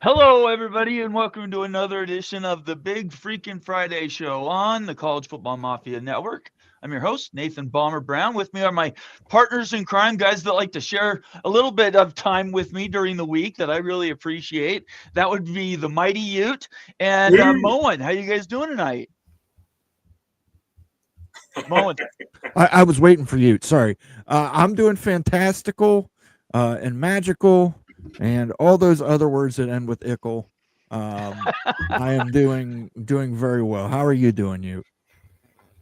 Hello, everybody, and welcome to another edition of the Big Freaking Friday Show on the College Football Mafia Network. I'm your host, Nathan Bomber Brown. With me are my partners in crime, guys that like to share a little bit of time with me during the week that I really appreciate. That would be the Mighty Ute and Moen. How you guys doing tonight? Moen. I was waiting for you. Sorry. I'm doing fantastical and magical and all those other words that end with ickle. I am doing very well. How are you doing, you?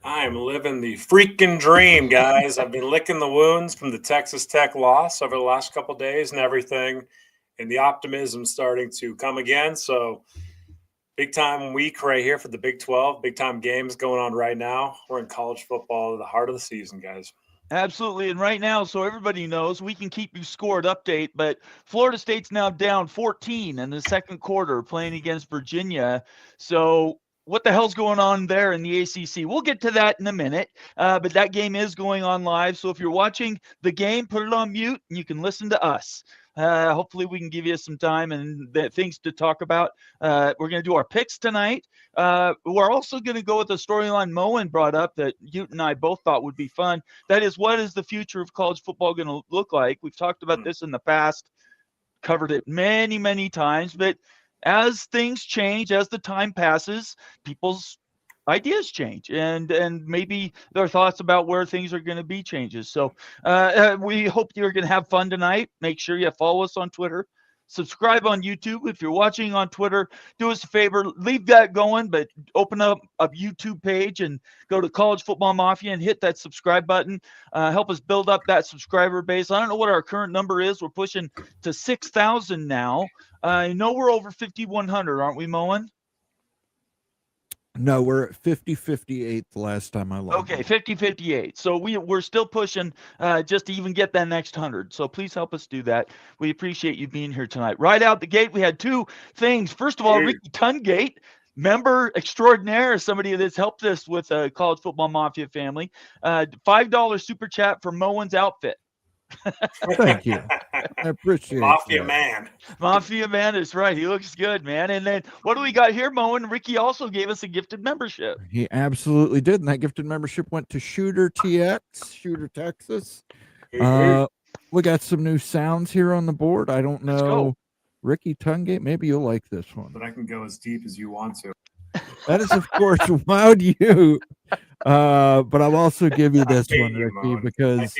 I'm living the freaking dream, guys. I've been licking the wounds from the Texas Tech loss over the last couple of days and everything, and the optimism starting to come again. So big time week right here for the Big 12. Big time games going on right now. We're in college football, the heart of the season, guys. Absolutely. And right now, so everybody knows, we can keep you scored update, but Florida State's now down 14 in the second quarter playing against Virginia. So what the hell's going on there in the ACC? We'll get to that in a minute, but that game is going on live. So if you're watching the game, put it on mute and you can listen to us. Hopefully we can give you some time and things to talk about. We're going to do our picks tonight. We're also going to go with the storyline Moen brought up that Ute and I both thought would be fun. That is, what is the future of college football going to look like? We've talked about this in the past, covered it many, many times, but as things change, as the time passes, people's ideas change and maybe their thoughts about where things are going to be changes. So we hope you're going to have fun tonight. Make sure you follow us on Twitter, subscribe on YouTube. If you're watching on Twitter, do us a favor, leave that going, but open up a YouTube page and go to College Football Mafia and hit that subscribe button. Help us build up that subscriber base. I don't know what our current number is. We're pushing to 6,000 now. I know we're over 5,100, aren't we, Moen? No, we're at 50-58 the last time I looked. Okay, 50-58. So we're still pushing just to even get that next 100. So please help us do that. We appreciate you being here tonight. Right out the gate, we had two things. First of all, Ricky Tungate, member extraordinaire, somebody that's helped us with College Football Mafia family. $5 super chat for Moen's outfit. Thank you. I appreciate Mafia that. man. Mafia man is right. He looks good, man. And then what do we got here, Moen? Ricky also gave us a gifted membership. He absolutely did. And that gifted membership went to Shooter Texas. We got some new sounds here on the board. I don't know. Ricky Tungate, maybe you'll like this one. But I can go as deep as you want to. That is, of course, Wild You. But I'll also give you this one, Ricky, because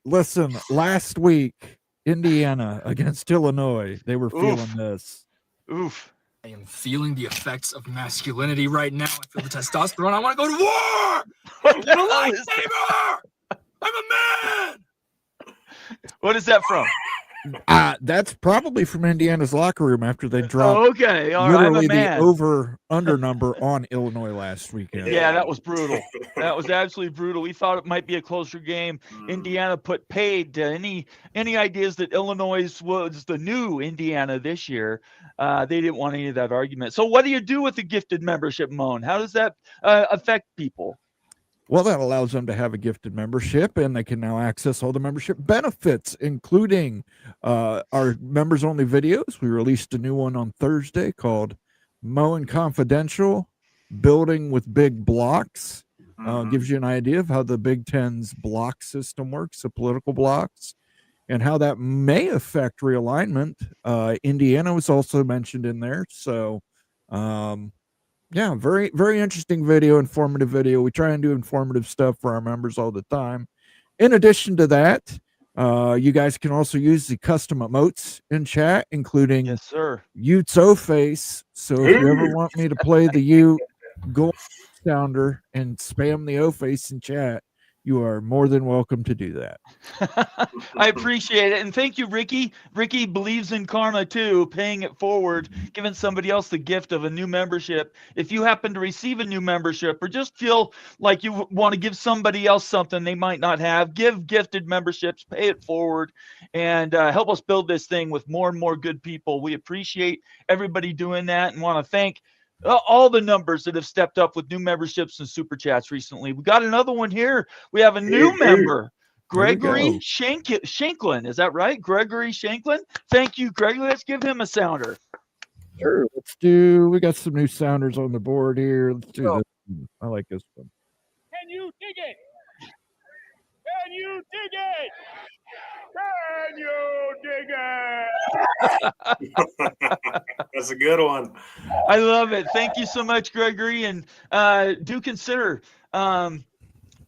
listen, last week, Indiana against Illinois, they were feeling this. Oof. I am feeling the effects of masculinity right now. I feel the testosterone. I want to go to war. I'm a lightsaber. I'm a man. What is that from? That's probably from Indiana's locker room after they dropped literally the over-under number on Illinois last weekend. Yeah, that was brutal. That was absolutely brutal. We thought it might be a closer game. Indiana put paid to any ideas that Illinois was the new Indiana this year. They didn't want any of that argument. So what do you do with the gifted membership, Moen? How does that affect people? Well, that allows them to have a gifted membership, and they can now access all the membership benefits, including our members-only videos. We released a new one on Thursday called Moen Confidential, Building with Big Blocks. Gives you an idea of how the Big Ten's block system works, the political blocks, and how that may affect realignment. Indiana was also mentioned in there, so... yeah, very, very interesting video, informative video. We try and do informative stuff for our members all the time. In addition to that, you guys can also use the custom emotes in chat, including Ute's O-Face. So if you ever want me to play the Ute, go sounder and spam the O-Face in chat. You are more than welcome to do that. I appreciate it. And thank you, Ricky. Ricky believes in karma too, paying it forward, giving somebody else the gift of a new membership. If you happen to receive a new membership or just feel like you want to give somebody else something they might not have, give gifted memberships, pay it forward, and help us build this thing with more and more good people. We appreciate everybody doing that and want to thank all the numbers that have stepped up with new memberships and super chats recently. We got another one here. We have a new member Gregory Shanklin. Is that right? Gregory Shanklin. Thank you, Gregory. Let's give him a sounder. Sure. We got some new sounders on the board here. Let's do this one. I like this one. Can you dig it? Can you dig it? Can you dig it? That's a good one. I love it. Thank you so much, Gregory. And do consider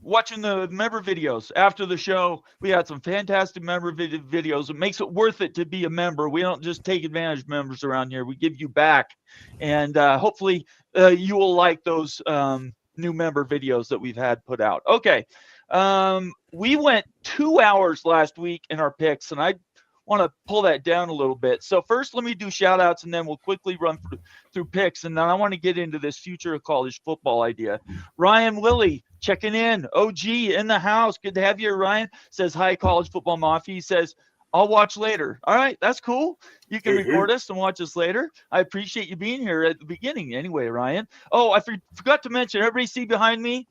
watching the member videos after the show. We had some fantastic member videos. It makes it worth it to be a member. We don't just take advantage of members around here. We give you back. And hopefully you will like those new member videos that we've had put out. Okay. We went 2 hours last week in our picks, and I want to pull that down a little bit. So first, let me do shout outs, and then we'll quickly run through picks. And then I want to get into this future of college football idea. Ryan Willie checking in. OG in the house. Good to have you, Ryan. Says, hi, College Football Mafia. He says, I'll watch later. All right, that's cool. You can record us and watch us later. I appreciate you being here at the beginning anyway, Ryan. Oh, I forgot to mention, everybody see behind me?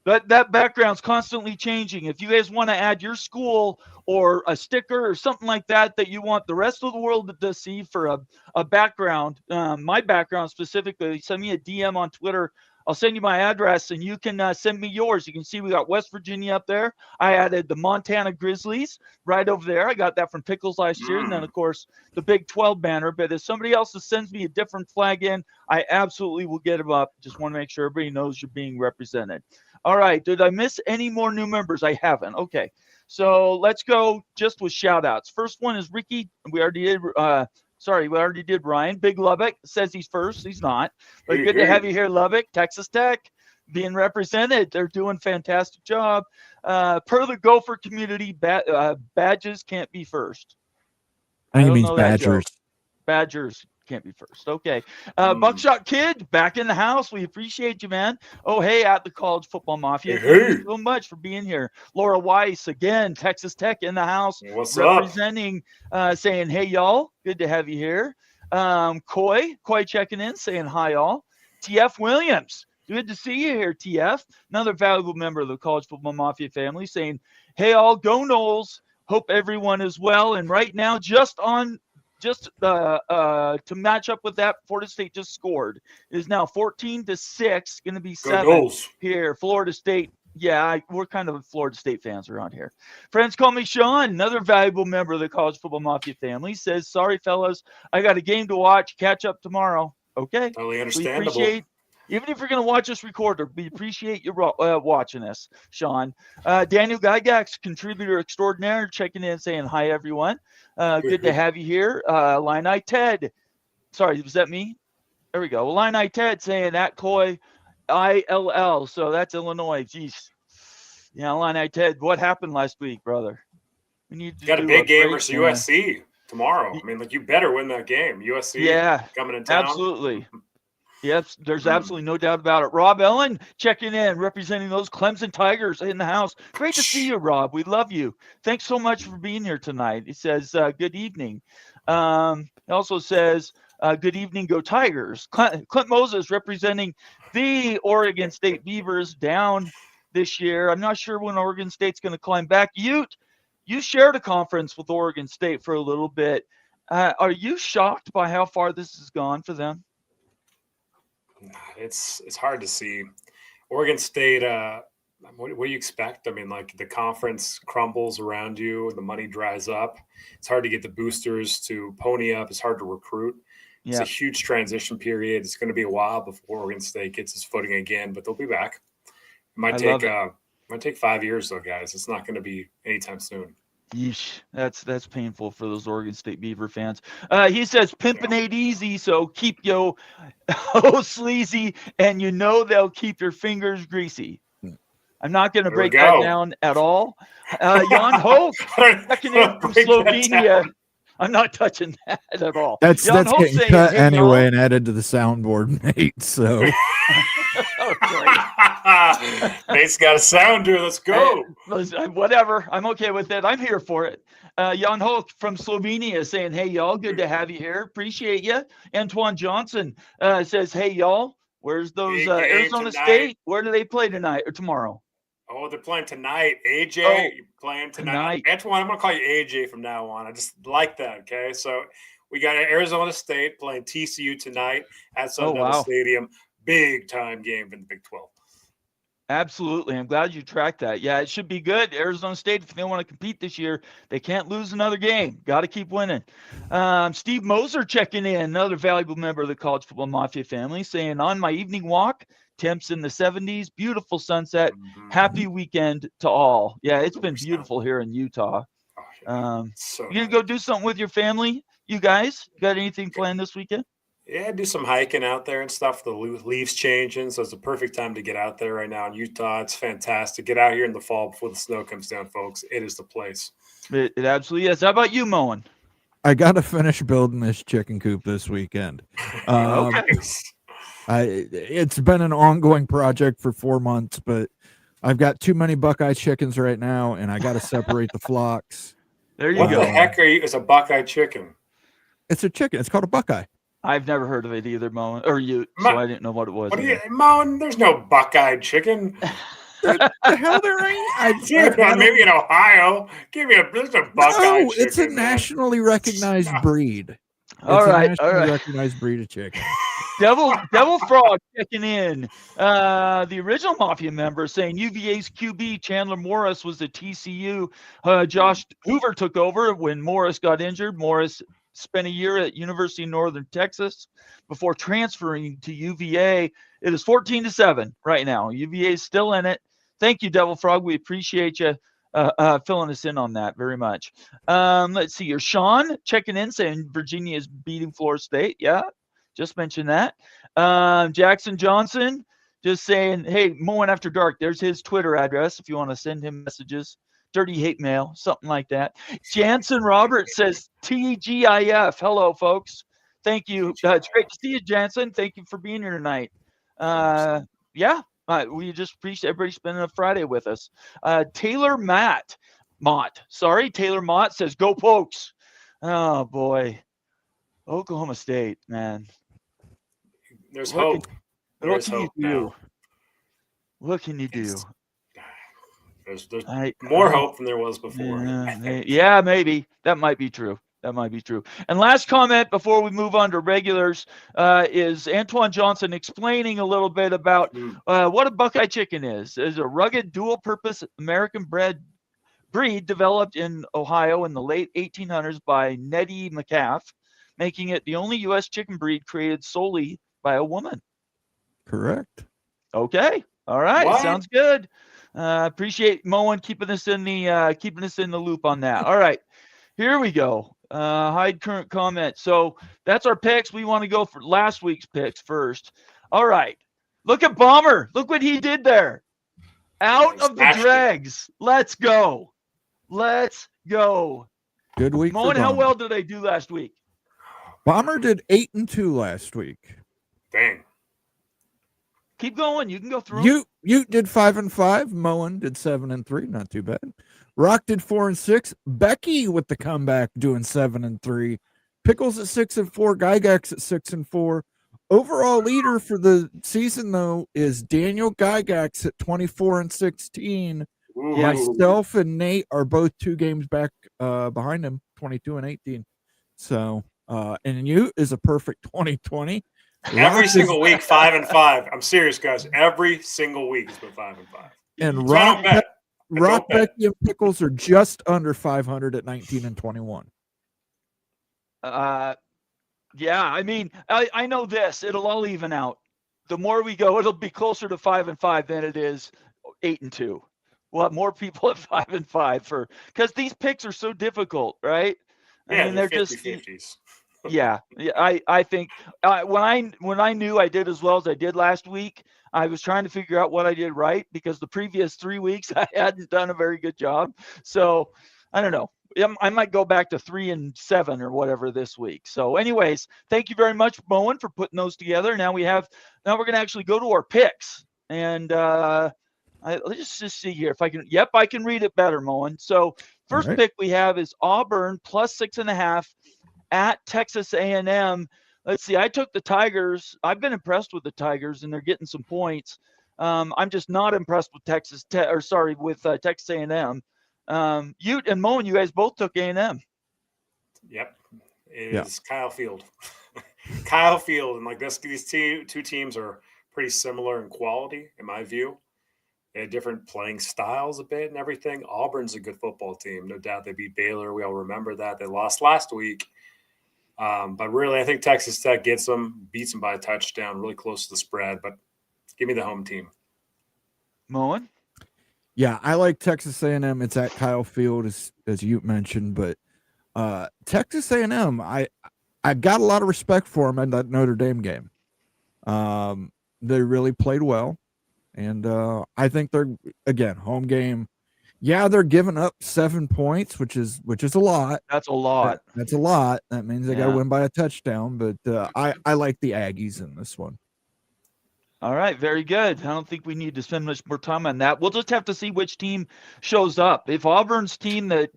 That background's constantly changing. If you guys want to add your school or a sticker or something like that you want the rest of the world to see for a background, my background specifically, send me a DM on Twitter. I'll send you my address, and you can send me yours. You can see we got West Virginia up there. I added the Montana Grizzlies right over there. I got that from Pickles last year. And then, of course, the Big 12 banner. But if somebody else sends me a different flag in, I absolutely will get them up. Just want to make sure everybody knows you're being represented. All right. Did I miss any more new members? I haven't. Okay. So let's go just with shout-outs. First one is Ricky. We already did Ryan. Big Lubbock says he's first. He's not. But good to have you here, Lubbock. Texas Tech being represented. They're doing a fantastic job. Per the Gopher community, badges can't be first. I think it means Badgers. Badgers can't be first. Okay. Buckshot Kid back in the house. We appreciate you, man. Oh, hey, at the College Football Mafia. Thank you so much for being here. Laura Weiss, again, Texas Tech in the house. What's representing, saying, hey, y'all. Good to have you here. Coy checking in, saying hi, y'all. TF Williams. Good to see you here, TF. Another valuable member of the College Football Mafia family, saying, hey, all, go Noles. Hope everyone is well. And right now, just to match up with that, Florida State just scored. It is now 14-6, going to be 7 here. Florida State. Yeah, we're kind of Florida State fans around here. Friends call me Sean, another valuable member of the College Football Mafia family, says, sorry, fellas, I got a game to watch. Catch up tomorrow. Okay. Totally understandable. We appreciate, even if you're going to watch us record, we appreciate you watching us, Sean. Daniel Gygax, contributor extraordinaire, checking in, saying, hi, everyone. Good to have you here. Illini Ted. Sorry, was that me? There we go. Illini Ted saying that Coy ILL. So that's Illinois. Jeez. Yeah, Illini Ted, what happened last week, brother? We need to got a big game versus USC tomorrow. I mean, you better win that game. USC coming in town. Absolutely. Yep, there's absolutely no doubt about it. Rob Ellen checking in, representing those Clemson Tigers in the house. Great to see you, Rob. We love you. Thanks so much for being here tonight. He says, good evening. He also says, good evening, go Tigers. Clint Moses representing the Oregon State Beavers down this year. I'm not sure when Oregon State's going to climb back. You shared a conference with Oregon State for a little bit. Are you shocked by how far this has gone for them? It's hard to see. Oregon State, what do you expect? I mean, like the conference crumbles around you, the money dries up. It's hard to get the boosters to pony up. It's hard to recruit. It's a huge transition period. It's going to be a while before Oregon State gets its footing again, but they'll be back. It might take 5 years though, guys. It's not going to be anytime soon. Yeesh, that's painful for those Oregon State Beaver fans. He says, pimpin' ain't easy, so keep yo sleazy, and they'll keep your fingers greasy. I'm not going to break that down at all. Jan Hoke, checking in from Slovenia. I'm not touching that at all. That's getting cut anyway and added to the soundboard, Nate. So. Nate's got a sounder. Let's go. Whatever. I'm okay with it. I'm here for it. Jan Hoke from Slovenia saying, hey, y'all, good to have you here. Appreciate you. Antoine Johnson says, hey, y'all, where's those Arizona State? Where do they play tonight or tomorrow? Oh, they're playing tonight. AJ, Oh, you're playing tonight. Antoine, I'm going to call you AJ from now on. I just like that, okay? So we got Arizona State playing TCU tonight at Sun Devil wow. Stadium. Big time game in the Big 12. Absolutely. I'm glad you tracked that. Yeah, it should be good. Arizona State, if they want to compete this year, they can't lose another game. Got to keep winning. Steve Moser checking in, another valuable member of the College Football Mafia family, saying, on my evening walk, temps in the 70s, beautiful sunset, happy weekend to all. Yeah, it's been beautiful here in Utah. So you going to go do something with your family, you guys? Got anything planned this weekend? Yeah, do some hiking out there and stuff. The leaves changing, so it's a perfect time to get out there right now in Utah. It's fantastic. Get out here in the fall before the snow comes down, folks. It is the place. It absolutely is. How about you, Moen? I got to finish building this chicken coop this weekend. It's been an ongoing project for 4 months, but I've got too many Buckeye chickens right now, and I got to separate the flocks. There you go. go. What the heck are you? It's a Buckeye chicken. It's a chicken. It's called a Buckeye. I've never heard of it either, Moen, or you, so I didn't know what it was. What are you, Moen? There's no Buckeye chicken. The hell there ain't. Maybe in Ohio. There's a Buckeye chicken. It's a nationally recognized breed. All right. Recognized breed of chicken. Devil Frog checking in. The original Mafia member saying UVA's QB Chandler Morris was at TCU. Josh Hoover took over when Morris got injured. Morris spent a year at University of Northern Texas before transferring to UVA. It is 14-7 right now. UVA is still in it. Thank you, Devil Frog. We appreciate you filling us in on that very much. Let's see here. Sean checking in saying Virginia is beating Florida State. Yeah, just mentioned that. Jackson Johnson just saying, hey, Moen After Dark, there's his Twitter address if you want to send him messages. Dirty hate mail, something like that. Jansen Roberts says TGIF. Hello, folks. Thank you. It's great to see you, Jansen. Thank you for being here tonight. We just appreciate everybody spending a Friday with us. Taylor Mott says, go Pokes. Oh, boy. Oklahoma State, man. There's hope. What can you do? There's more hope than there was before. Yeah, maybe. That might be true. And last comment before we move on to regulars is Antoine Johnson explaining a little bit about what a Buckeye chicken is. It's a rugged, dual-purpose American-bred breed developed in Ohio in the late 1800s by Nettie McCaff, making it the only U.S. chicken breed created solely by a woman. Correct. Okay. All right. What? Sounds good. Appreciate Moen keeping us in the loop on that. All right. Here we go. Hide current comment. So that's our picks. We want to go for last week's picks first. All right. Look at Bomber. Look what he did there. Out of the dregs. Let's go. Good week. Moen, how well did I do last week? Bomber did 8-2 last week. Dang. Keep going. You can go through. You did 5-5. Moen did 7-3. Not too bad. Rock did 4-6. Becky with the comeback doing 7-3. Pickles at 6-4. Gygax at 6-4. Overall leader for the season though is Daniel Gygax at 24-16. Ooh. Myself and Nate are both 2 games back behind him, 22-18. So and you is a perfect 20-20. Every single week, 5-5. I'm serious, guys. Every single week has been 5-5. And So Rock, Becky, and Pickles are just under 500 at 19-21. Yeah, I mean, I know this. It'll all even out. The more we go, it'll be closer to 5-5 than it is 8-2. We'll have more people at 5-5 because these picks are so difficult, right? Yeah, I mean, they're 50-50s. Yeah. I think when I knew I did as well as I did last week, I was trying to figure out what I did right because the previous 3 weeks I hadn't done a very good job. So I don't know. I might go back to 3-7 or whatever this week. So anyways, thank you very much, Moen, for putting those together. Now we're going to actually go to our picks. And let's just see here if I can. Yep, I can read it better, Moen. So first pick we have is Auburn plus 6.5 at Texas A&M. Let's see. I took the Tigers. I've been impressed with the Tigers, and they're getting some points. I'm just not impressed with Texas A&M. Ute and Moen, you guys both took A&M. Yep. It is Kyle Field. Kyle Field. And like these two teams are pretty similar in quality, in my view. They had different playing styles a bit and everything. Auburn's a good football team. No doubt they beat Baylor. We all remember that. They lost last week. But really, I think Texas Tech beats them by a touchdown, really close to the spread. But give me the home team. Moen? Yeah, I like Texas A&M. It's at Kyle Field, as you mentioned. But Texas A&M, I got a lot of respect for them in that Notre Dame game. They really played well. And I think they're, again, home game. Yeah, they're giving up 7 points, which is a lot. That's a lot. That's a lot. That means they got to win by a touchdown. But I like the Aggies in this one. All right, very good. I don't think we need to spend much more time on that. We'll just have to see which team shows up. If Auburn's team that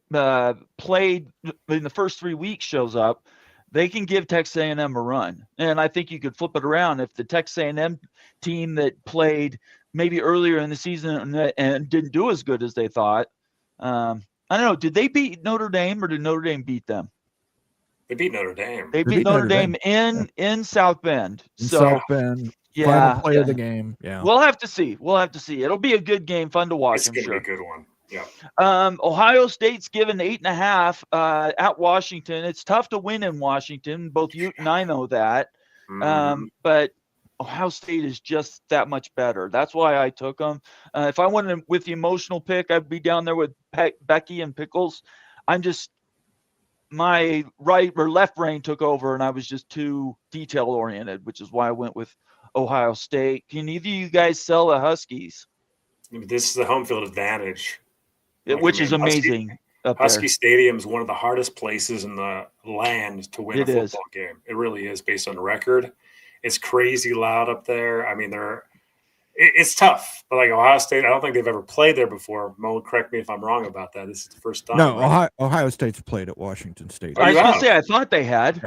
played in the first 3 weeks shows up, they can give Texas A&M a run. And I think you could flip it around. If the Texas A&M team that played maybe earlier in the season and didn't do as good as they thought, I don't know, did they beat Notre Dame or did Notre Dame beat them? They beat Notre Dame. They beat Notre Dame in South Bend. South Bend. Final play of the game. Yeah. We'll have to see. It'll be a good game, fun to watch. It's going to be a good one. Yeah. Ohio State's given 8.5 at Washington. It's tough to win in Washington. Both you and I know that. But Ohio State is just that much better. That's why I took them. If I went with the emotional pick, I'd be down there with Becky and Pickles. My right or left brain took over, and I was just too detail oriented, which is why I went with Ohio State. Can either of you guys sell the Huskies? This is the home field advantage, which is amazing. Husky Stadium is one of the hardest places in the land to win a football game. It really is, based on the record. It's crazy loud up there. I mean, it's tough. But like Ohio State, I don't think they've ever played there before. Mo, correct me if I'm wrong about that. This is the first time. No, Ohio State's played at Washington State. I was going to say, I thought they had.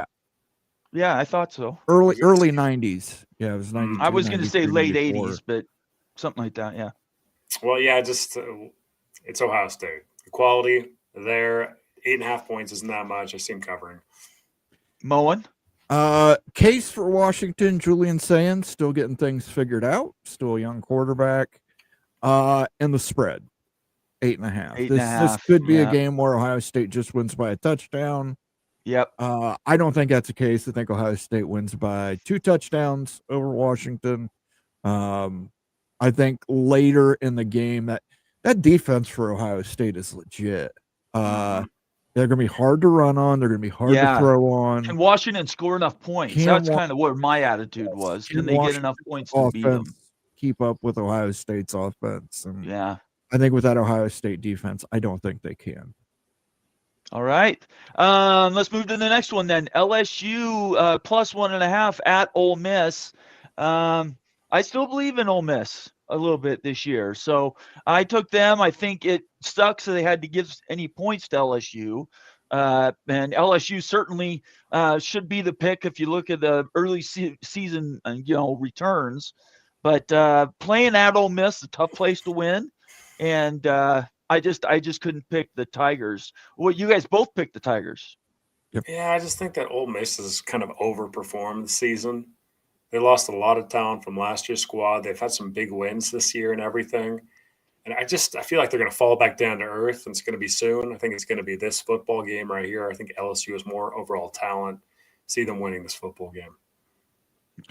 Yeah, I thought so. Early 90s. Yeah, it was 92. I was going to say late 80s, but something like that, yeah. Well, yeah, it's Ohio State. The quality there, 8.5 points isn't that much. I see him covering. Moen? Case for Washington, Julian Sands, still getting things figured out. Still a young quarterback. And the spread, 8.5. This could be a game where Ohio State just wins by a touchdown. Yep. I don't think that's the case. I think Ohio State wins by 2 touchdowns over Washington. I think later in the game that defense for Ohio State is legit. They're going to be hard to run on. They're going to be hard to throw on. Can Washington score enough points? That's kind of what my attitude was. Can they get enough points to beat them? Keep up with Ohio State's offense. And yeah. I think with that Ohio State defense, I don't think they can. All right. Let's move to the next one then. LSU plus 1.5 at Ole Miss. I still believe in Ole Miss a little bit this year. So I took them. I think it sucks that they had to give any points to LSU. And LSU certainly should be the pick if you look at the early season, returns. But playing at Ole Miss, a tough place to win. And I just couldn't pick the Tigers. Well, you guys both picked the Tigers. Yep. Yeah, I just think that Ole Miss has kind of overperformed the season. They lost a lot of talent from last year's squad. They've had some big wins this year and everything. And I feel like they're going to fall back down to earth, and it's going to be soon. I think it's going to be this football game right here. I think LSU has more overall talent. See them winning this football game.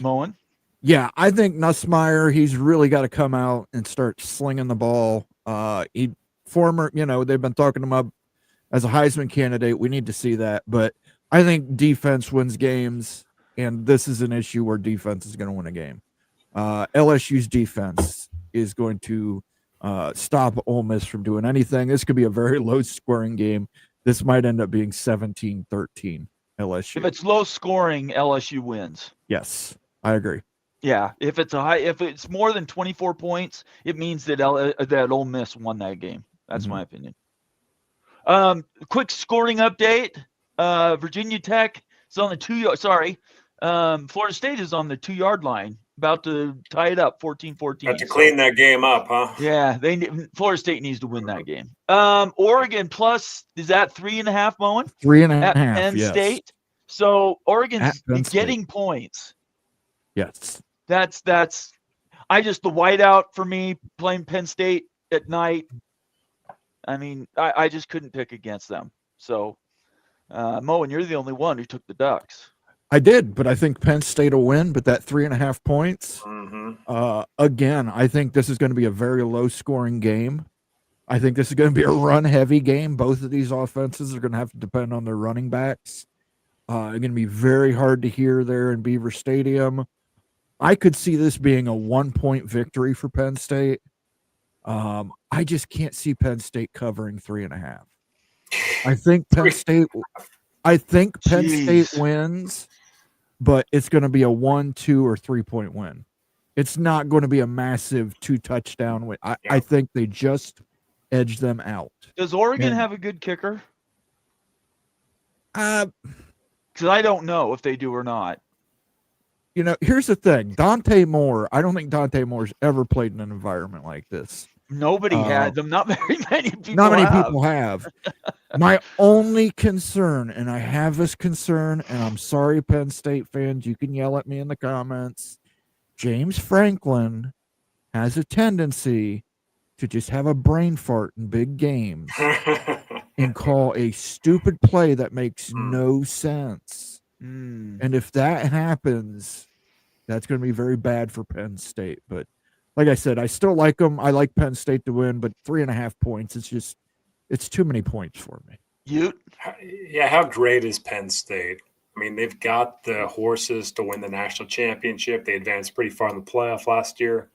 Moen? Yeah, I think Nussmeier, he's really got to come out and start slinging the ball. They've been talking him up as a Heisman candidate. We need to see that. But I think defense wins games. And this is an issue where defense is going to win a game. LSU's defense is going to stop Ole Miss from doing anything. This could be a very low-scoring game. This might end up being 17-13 LSU. If it's low-scoring, LSU wins. Yes, I agree. Yeah, if it's more than 24 points, it means that Ole Miss won that game. That's my opinion. Quick scoring update. Virginia Tech is on the 2 yard. Florida State is on the 2 yard line about to tie it up 14-14. Got to clean that game up, huh? Yeah, Florida State needs to win that game. Oregon plus, is that 3.5, Moen? 3.5, At Penn yes. State. So Oregon's At Penn State. getting points. Yes. That's the whiteout for me playing Penn State at night. I mean, I just couldn't pick against them. So, Moen, you're the only one who took the Ducks. I did, but I think Penn State will win. But that 3.5 points, again, I think this is going to be a very low-scoring game. I think this is going to be a run-heavy game. Both of these offenses are going to have to depend on their running backs. It's going to be very hard to hear there in Beaver Stadium. I could see this being a 1-point victory for Penn State. I just can't see Penn State covering 3.5. I think Penn State wins, but it's going to be a 1, 2, or 3-point win. It's not going to be a massive 2-touchdown win. I think they just edge them out. Does Oregon have a good kicker? Because I don't know if they do or not. You know, here's the thing. Dante Moore, I don't think Dante Moore's ever played in an environment like this. Nobody had them. Not very many people people have. My only concern, and I have this concern, and I'm sorry, Penn State fans, you can yell at me in the comments. James Franklin has a tendency to just have a brain fart in big games and call a stupid play that makes no sense. And if that happens, that's going to be very bad for Penn State. But like I said, I still like them. I like Penn State to win, but 3.5 points, it's too many points for me. Yeah, how great is Penn State? I mean, they've got the horses to win the national championship. They advanced pretty far in the playoff last year.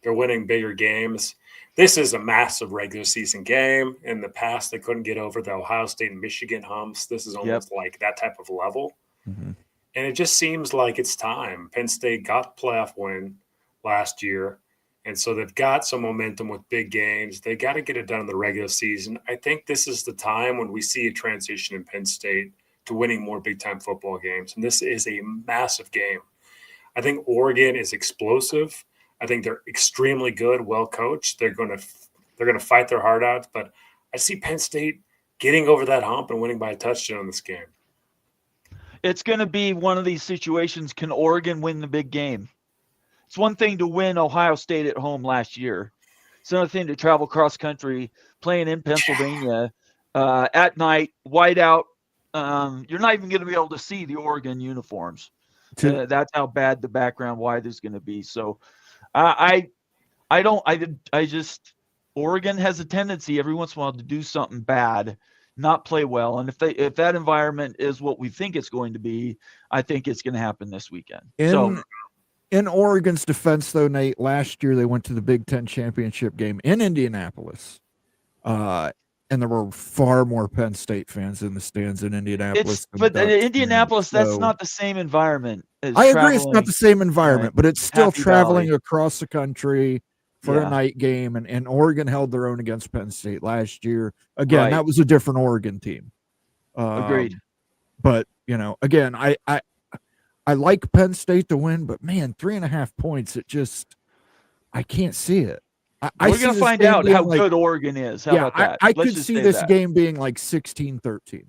They're winning bigger games. This is a massive regular season game. In the past, they couldn't get over the Ohio State and Michigan humps. This is almost like that type of level. And it just seems like it's time. Penn State got the playoff win last year, and so they've got some momentum with big games. They got to get it done in the regular season. I think this is the time when we see a transition in Penn State to winning more big-time football games, and this is a massive game. I think Oregon is explosive. I think they're extremely good, well coached. They're going to fight their heart out, but I see Penn State getting over that hump and winning by a touchdown in this game. It's going to be one of these situations. Can Oregon win the big game? It's one thing to win Ohio State at home last year. It's another thing to travel cross country, playing in Pennsylvania at night, whiteout. You're not even going to be able to see the Oregon uniforms. That's how bad the background white is going to be. So Oregon has a tendency every once in a while to do something bad, not play well. And if that environment is what we think it's going to be, I think it's going to happen this weekend. In Oregon's defense, though, Nate, last year they went to the Big Ten championship game in Indianapolis. And there were far more Penn State fans in the stands in Indianapolis. But Indianapolis, that's not the same environment. I agree it's not the same environment, but it's still traveling across the country for a night game. And Oregon held their own against Penn State last year. Again, that was a different Oregon team. Agreed. But, you know, again, I like Penn State to win, but, man, 3.5 points, I can't see it. We're going to find out how good Oregon is. How about that? I could see this game being like 16-13.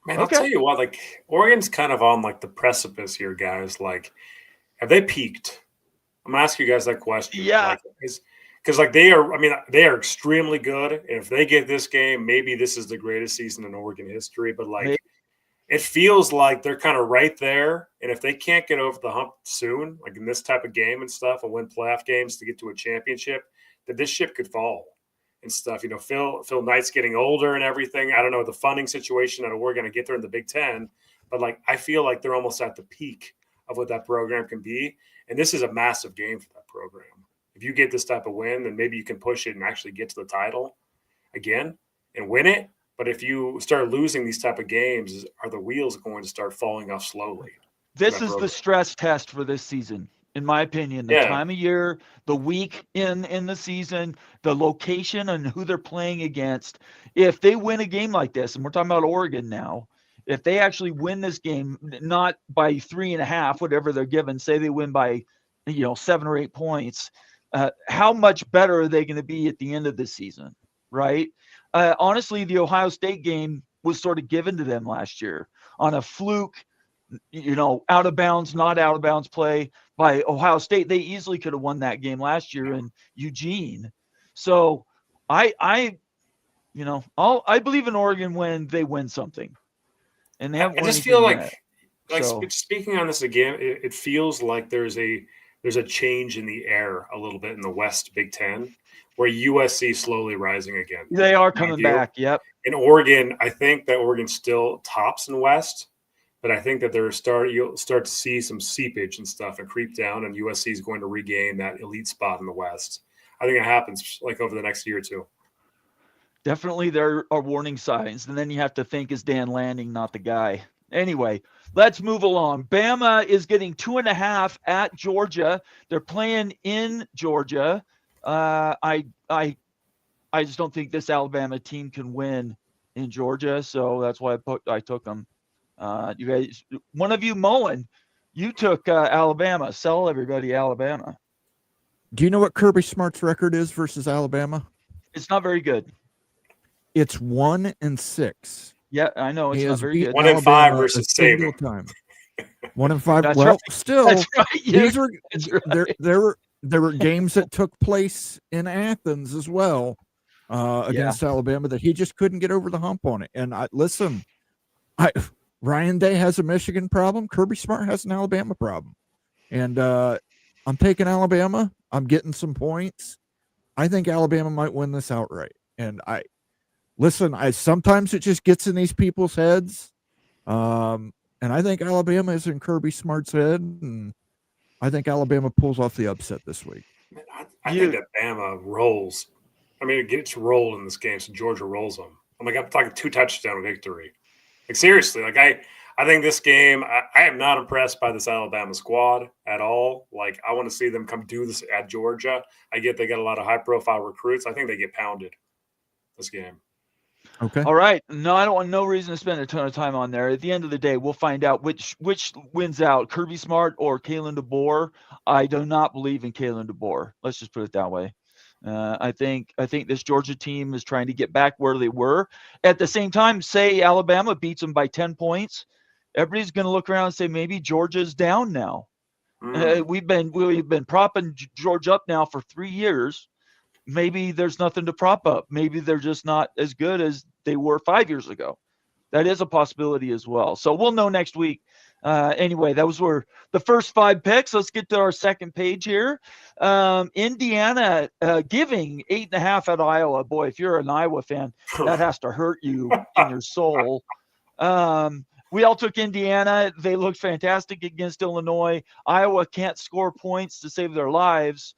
Man, I'll tell you what, like, Oregon's kind of on, like, the precipice here, guys. Like, have they peaked? I'm going to ask you guys that question. Yeah. Because, like, they are extremely good. And if they get this game, maybe this is the greatest season in Oregon history. But, like, it feels like they're kind of right there. And if they can't get over the hump soon, like in this type of game and stuff, and win playoff games to get to a championship, that this ship could fall and stuff. You know, Phil Knight's getting older and everything. I don't know the funding situation that we're going to get there in the Big Ten, but like I feel like they're almost at the peak of what that program can be. And this is a massive game for that program. If you get this type of win, then maybe you can push it and actually get to the title again and win it. But if you start losing these type of games, are the wheels going to start falling off slowly? This is the stress test for this season. In my opinion, the time of year, the week in the season, the location and who they're playing against. If they win a game like this, and we're talking about Oregon now, if they actually win this game, not by 3.5, whatever they're given, say they win by 7 or 8 points, how much better are they going to be at the end of the season, right? Honestly, the Ohio State game was sort of given to them last year on a fluke, out of bounds, not out of bounds play by Ohio State. They easily could have won that game last year in Eugene. So I believe in Oregon when they win something, and they haven't won just feel anything like So- speaking on this again, it feels like there's a change in the air a little bit in the West Big Ten, where USC slowly rising again. They are coming back. Yep. In Oregon, I think that Oregon still tops in West, but I think that you'll start to see some seepage and stuff and creep down, and USC is going to regain that elite spot in the West. I think it happens like over the next year or two. Definitely there are warning signs. And then you have to think, is Dan Lanning not the guy? Anyway, let's move along. Bama is getting 2.5 at Georgia. They're playing in Georgia. I just don't think this Alabama team can win in Georgia, so that's why I took them. You guys, one of you, Mullen, you took Alabama. Sell everybody Alabama. Do you know what Kirby Smart's record is versus Alabama? It's not very good. It's 1-6. Yeah, I know it's He not has very beat good. 1 and 5 Alabama versus a single Saban. time. 1 and 5. That's Well, right. still, That's right. Yeah, these were that's right. there were games that took place in Athens as well against Alabama that he just couldn't get over the hump on it. And Ryan Day has a Michigan problem. Kirby Smart has an Alabama problem. And I'm taking Alabama. I'm getting some points. I think Alabama might win this outright. And sometimes it just gets in these people's heads. And I think Alabama is in Kirby Smart's head. And I think Alabama pulls off the upset this week. I think that Bama rolls. I mean, it gets rolled in this game, so Georgia rolls them. I'm talking 2 touchdown victory. Like, seriously, I think this game, I am not impressed by this Alabama squad at all. Like, I want to see them come do this at Georgia. I get they got a lot of high-profile recruits. I think they get pounded this game. Okay. All right. No, I don't want no reason to spend a ton of time on there. At the end of the day, we'll find out which wins out, Kirby Smart or Kalen DeBoer. I do not believe in Kalen DeBoer. Let's just put it that way. I think this Georgia team is trying to get back where they were. At the same time, say Alabama beats them by 10 points, everybody's going to look around and say maybe Georgia's down now. We've been propping Georgia up now for 3 years. Maybe there's nothing to prop up. Maybe they're just not as good as they were 5 years ago. That is a possibility as well. So we'll know next week. Anyway, those were the first 5 picks. Let's get to our second page here. Indiana giving 8.5 at Iowa. Boy, if you're an Iowa fan, that has to hurt you in your soul. We all took Indiana. They looked fantastic against Illinois. Iowa can't score points to save their lives.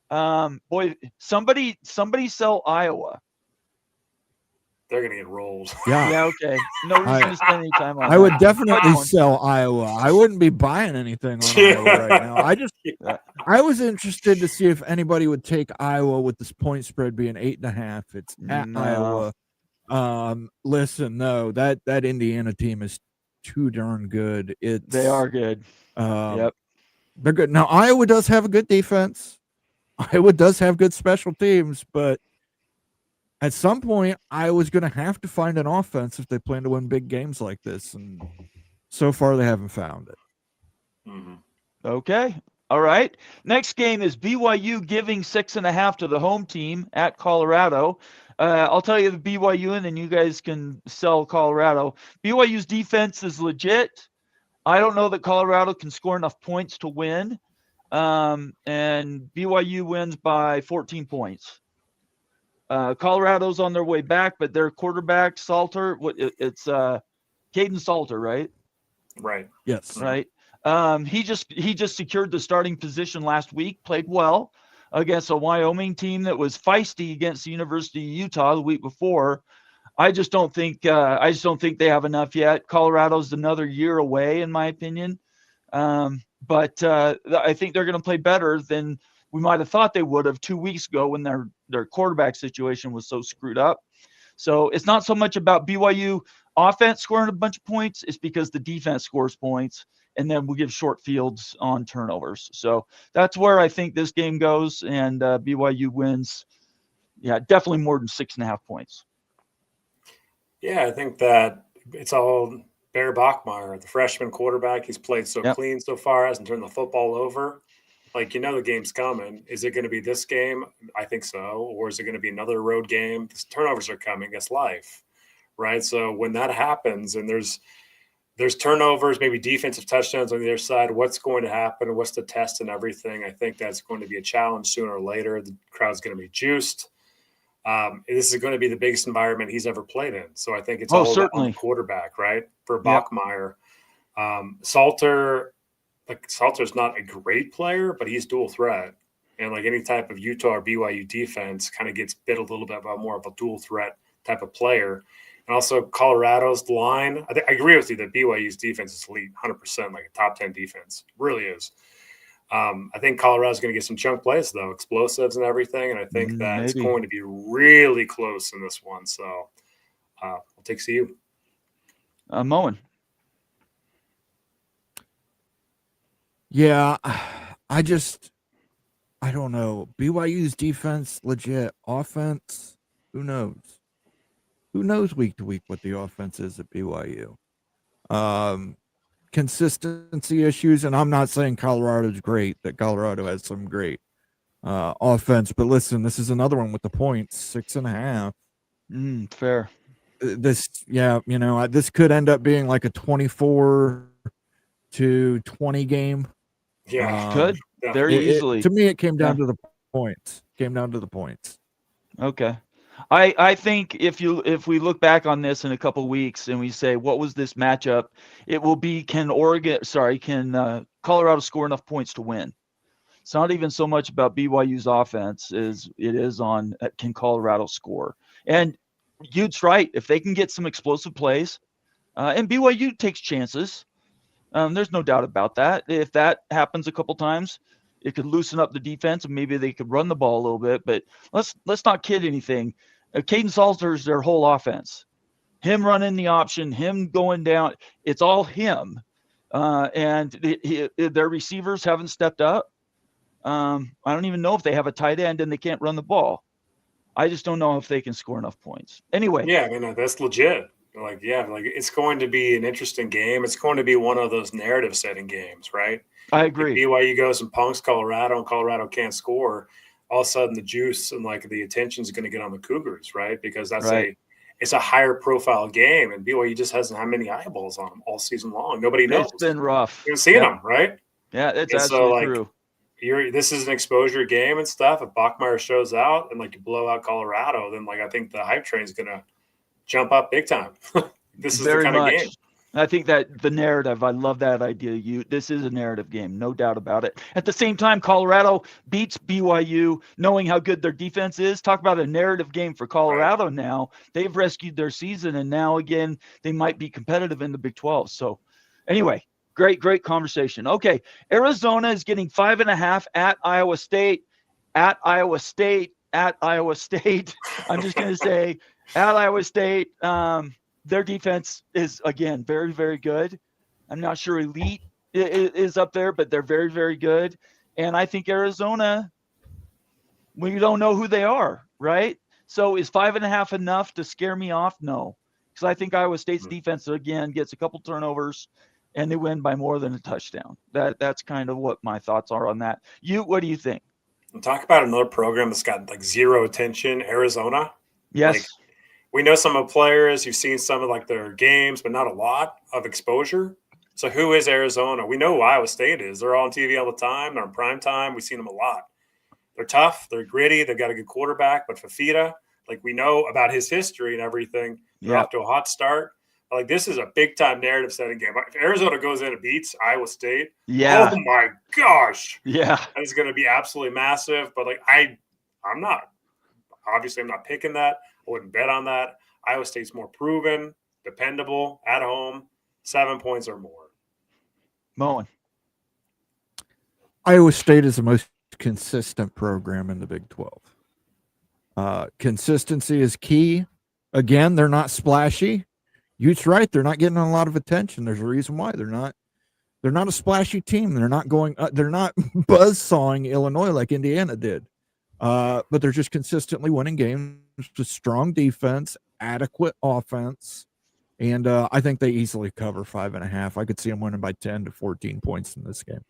Boy, somebody sell Iowa. They're going to get rolled. Yeah, okay. No reason to spend any time on I that. would definitely sell Iowa. I wouldn't be buying anything on Iowa right now. I was interested to see if anybody would take Iowa with this point spread being 8.5. It's at Iowa. Listen, no, that Indiana team is too darn good. They are good. Yep. They're good. Now, Iowa does have a good defense. Iowa does have good special teams, but at some point, Iowa's going to have to find an offense if they plan to win big games like this. And so far, they haven't found it. Mm-hmm. Okay. All right. Next game is BYU giving 6.5 to the home team at Colorado. I'll tell you the BYU, and then you guys can sell Colorado. BYU's defense is legit. I don't know that Colorado can score enough points to win. And BYU wins by 14 points. Colorado's on their way back, but their quarterback, Salter, it's Caden Salter, right? Right. Yes. Right. He just secured the starting position last week, played well against a Wyoming team that was feisty against the University of Utah the week before. I just don't think they have enough yet. Colorado's another year away, in my opinion. But I think they're going to play better than we might have thought they would have 2 weeks ago when their quarterback situation was so screwed up. So it's not so much about BYU offense scoring a bunch of points. It's because the defense scores points. and then we'll give short fields on turnovers. So that's where I think this game goes, and BYU wins. Yeah, definitely more than 6.5 points. Yeah, I think that it's all Bear Bachmeier, the freshman quarterback. He's played so clean so far, hasn't turned the football over. Like, the game's coming. Is it going to be this game? I think so. Or is it going to be another road game? The turnovers are coming. That's life, right? So when that happens and there's turnovers, maybe defensive touchdowns on the other side, what's going to happen? What's the test and everything? I think that's going to be a challenge sooner or later. The crowd's going to be juiced. This is going to be the biggest environment he's ever played in. So I think it's all about the quarterback, right? For Bachmeier. Salter's not a great player, but he's dual threat. And like any type of Utah or BYU defense kind of gets bit a little bit about more of a dual threat type of player. And also Colorado's line. I agree with you that BYU's defense is elite, 100%, like a top 10 defense. It really is. I think Colorado's going to get some chunk plays, though, explosives and everything. And I think that it's going to be really close in this one. So I'll take CU. Moen. Yeah, I don't know. BYU's defense, legit. Offense, who knows? Who knows week to week what the offense is at BYU? Consistency issues, and I'm not saying Colorado's great, that Colorado has some great offense, but listen, this is another one with the points, 6.5. Fair. This could end up being like a 24-20 game. Yeah, could very easily. To me, it came down to the points. Okay. I think if we look back on this in a couple of weeks and we say, what was this matchup? It will be, can Colorado score enough points to win? It's not even so much about BYU's offense as it is on can Colorado score? And Ute's right. If they can get some explosive plays, and BYU takes chances, there's no doubt about that. If that happens a couple times, it could loosen up the defense and maybe they could run the ball a little bit. But let's not kid anything. Caden Salter's their whole offense. Him running the option, him going down, it's all him. And their receivers haven't stepped up. I don't even know if they have a tight end and they can't run the ball. I just don't know if they can score enough points. Anyway. Yeah, I mean, that's legit. It's going to be an interesting game. It's going to be one of those narrative setting games, right? I agree. If BYU goes and punks Colorado and Colorado can't score, all of a sudden the juice and the attention is going to get on the Cougars, right? Because it's a higher profile game, and BYU just hasn't had many eyeballs on them all season long. Nobody knows. It's been rough. You've seen them, right? Yeah, it's absolutely true. This is an exposure game and stuff. If Bachmeier shows out and you blow out Colorado, then I think the hype train is going to jump up big time. This is Very the kind much. of game. I think that the narrative, I love that idea. This is a narrative game, no doubt about it. At the same time, Colorado beats BYU, knowing how good their defense is. Talk about a narrative game for Colorado now. They've rescued their season, and now, again, they might be competitive in the Big 12. So, anyway, great conversation. Okay, Arizona is getting 5.5 at Iowa State. At Iowa State. I'm just going to say at Iowa State. Their defense is, again, very, very good. I'm not sure elite is up there, but they're very, very good. And I think Arizona, we don't know who they are, right? So is 5.5 enough to scare me off? No. Because I think Iowa State's defense, again, gets a couple turnovers, and they win by more than a touchdown. That's kind of what my thoughts are on that. What do you think? Talk about another program that's got zero attention, Arizona. Yes. We know some of the players. You've seen some of their games, but not a lot of exposure. So who is Arizona? We know who Iowa State is. They're all on TV all the time. They're in prime time. We've seen them a lot. They're tough. They're gritty. They've got a good quarterback. But Fafita, we know about his history and everything. They're off to a hot start. This is a big-time narrative-setting game. If Arizona goes in and beats Iowa State, oh, my gosh. Yeah. That is going to be absolutely massive. But, I'm not picking that. I wouldn't bet on that. Iowa State's more proven, dependable, at home, 7 points or more. Moen. Iowa State is the most consistent program in the Big 12. Consistency is key. Again, they're not splashy. Ute's right. They're not getting a lot of attention. There's a reason why they're They're not a splashy team. They're not going. They're not buzzsawing Illinois like Indiana did. But they're just consistently winning games with strong defense, adequate offense, and I think they easily cover 5.5. I could see them winning by 10 to 14 points in this game.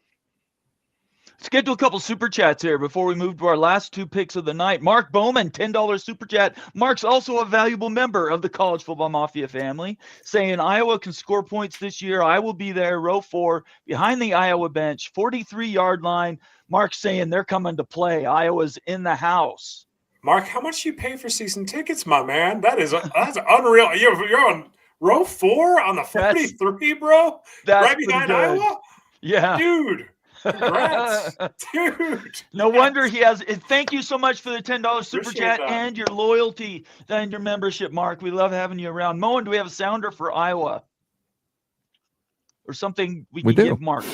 Let's get to a couple super chats here before we move to our last two picks of the night. Mark Bowman, $10 super chat. Mark's also a valuable member of the College Football Mafia family, saying Iowa can score points this year. I will be there, row 4, behind the Iowa bench, 43-yard line. Mark's saying they're coming to play. Iowa's in the house. Mark, how much do you pay for season tickets, my man? That's unreal. You're on row 4 on the 43, bro? That's right behind Iowa? Yeah. Dude. Congrats, dude. No wonder he has. Thank you so much for the $10 super Appreciate chat that. and your loyalty and your membership, Mark. We love having you around. Moen, do we have a sounder for Iowa or something we can give Mark?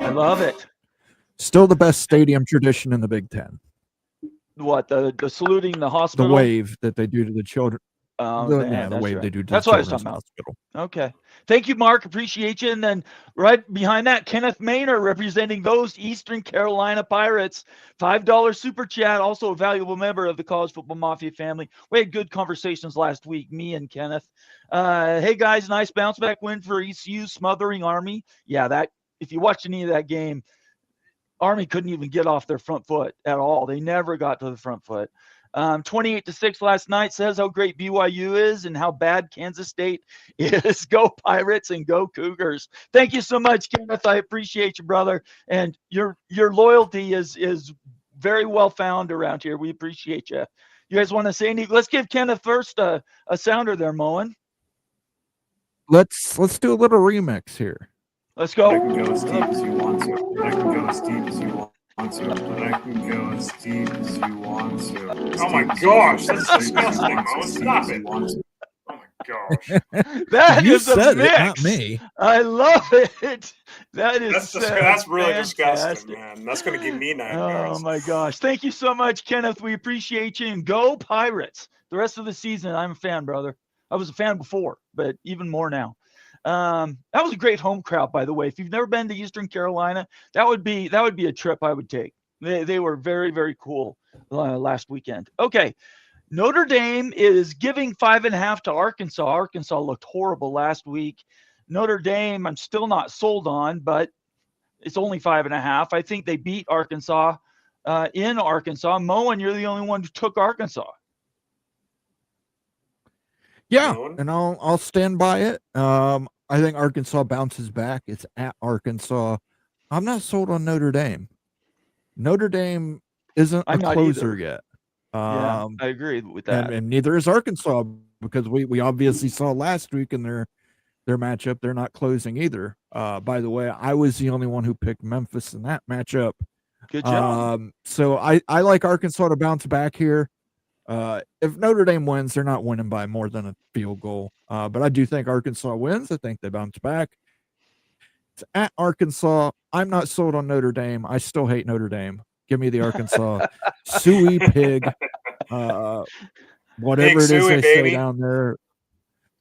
I love it. Still the best stadium tradition in the Big Ten. What, the saluting the hospital? The wave that they do to the children. The wave right. they do to that's the what I was children's talking about. hospital. Okay. Thank you, Mark. Appreciate you. And then right behind that, Kenneth Maynor representing those Eastern Carolina Pirates. $5 super chat, also a valuable member of the College Football Mafia family. We had good conversations last week, me and Kenneth. Hey, guys, nice bounce back win for ECU, smothering Army. Yeah, that if you watched any of that game, Army couldn't even get off their front foot at all. They never got to the front foot. 28-6 last night says how great BYU is and how bad Kansas State is. Go Pirates and go Cougars. Thank you so much, Kenneth. I appreciate you, brother. And your loyalty is very well found around here. We appreciate you. You guys want to say anything? Let's give Kenneth first a sounder there, Moen. Let's do a little remix here. Let's go. I can go as deep as you want to. I can go as deep as you want to. I can go as deep as you want to. Oh my gosh, that's disgusting, Mo. Stop it. Oh my gosh. That you is a said mix. it, not me. I love it. That's really fantastic. disgusting, man. That's going to give me nightmares. Oh my gosh. Thank you so much, Kenneth. We appreciate you. And go Pirates. The rest of the season, I'm a fan, brother. I was a fan before, but even more now. That was a great home crowd, by the way. If you've never been to Eastern Carolina, that would be a trip I would take. They were very, very cool last weekend. Okay. Notre Dame is giving 5.5 to Arkansas. Arkansas looked horrible last week. Notre Dame, I'm still not sold on, but it's only 5.5. I think they beat Arkansas in Arkansas. Moen, you're the only one who took Arkansas. Yeah, and I'll stand by it. I think Arkansas bounces back. It's at Arkansas. I'm not sold on Notre Dame. Notre Dame isn't a closer yet. I agree with that. And neither is Arkansas, because we obviously saw last week in their matchup, they're not closing either. By the way, I was the only one who picked Memphis in that matchup. Good job. So I like Arkansas to bounce back here. If Notre Dame wins, they're not winning by more than a field goal. But I do think Arkansas wins. I think they bounce back. It's at Arkansas. I'm not sold on Notre Dame. I still hate Notre Dame. Give me the Arkansas suey pig. Whatever Pig it is suey, they baby. say down there.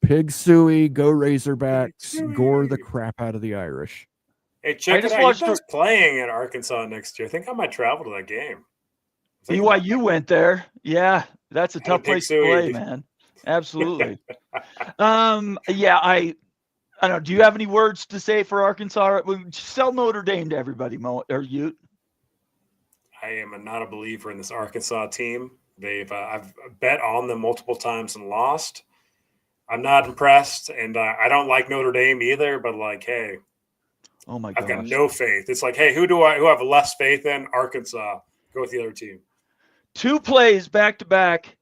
Pig suey, go Razorbacks, gore the crap out of the Irish. Hey, check it out. You guys playing in Arkansas next year. I think I might travel to that game. BYU went there. Yeah, that's a tough place to play, man. Absolutely. I don't know. Do you have any words to say for Arkansas? Sell Notre Dame to everybody, Mo, or you. I am not a believer in this Arkansas team. I've bet on them multiple times and lost. I'm not impressed, and I don't like Notre Dame either. But hey, oh my gosh, I've got no faith. It's hey, who I have less faith in? Arkansas. Go with the other team. 2 plays back to back.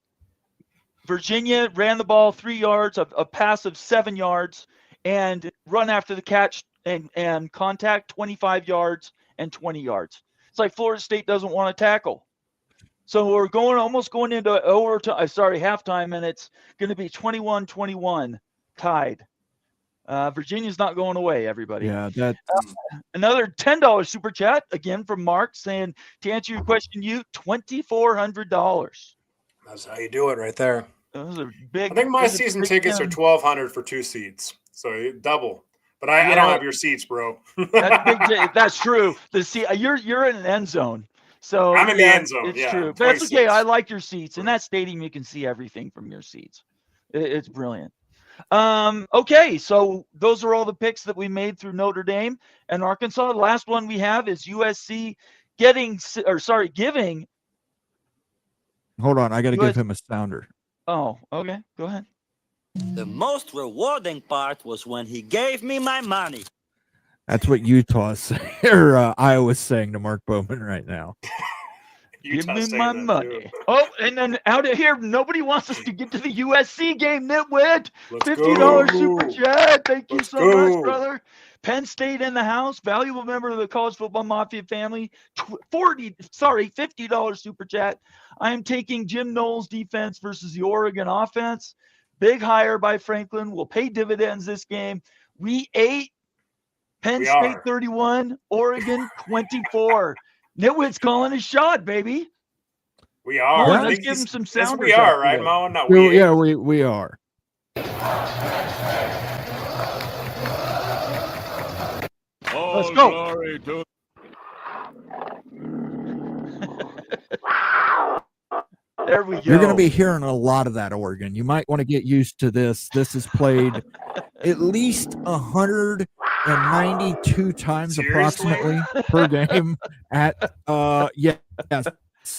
Virginia ran the ball 3 yards, a pass of 7 yards, and run after the catch and contact 25 yards and 20 yards. It's like Florida State doesn't want to tackle. So we're almost going into halftime, and it's going to be 21-21 tied. Virginia's not going away, everybody. Yeah, that's another $10 super chat again from Mark saying, to answer your question, $2,400. That's how you do it right there. Those are big. I think my those are season big tickets are time. $1,200 for 2 seats, so double. But I Yeah. don't have your seats, bro. That's big. That's true. You're in an end zone. So I'm in the end zone. It's Yeah, true. But that's okay. 26. I like your seats. In Right. that stadium, you can see everything from your seats. It's brilliant. Okay, so those are all the picks that we made through Notre Dame and Arkansas. The last one we have is USC giving. Hold on, I got to US give him a sounder. Oh, okay. Go ahead. The most rewarding part was when he gave me my money. That's what Utah's or Iowa's saying to Mark Bowman right now. Give Utah's me saying my that, money. too. Oh, and then out of here, nobody wants us to get to the USC game, Nitwit. Let's $50 go. super chat. Thank you Let's so much, go. brother. Penn State in the house. Valuable member of the College Football Mafia family. $50 super chat. I am taking Jim Knowles' defense versus the Oregon offense. Big hire by Franklin will pay dividends this game. We ate. Penn We State are. 31, Oregon 24. Nitwit's calling his shot, baby. We are. Mo, I let's think give him he's- some yes, sounders. we are, after right, this. Mo? No, Well, we yeah, ain't. we are. Let's go. Glory to There we go. You're going to be hearing a lot of that, Oregon. You might want to get used to this. This is played at least 192 times Seriously? approximately per game at yes.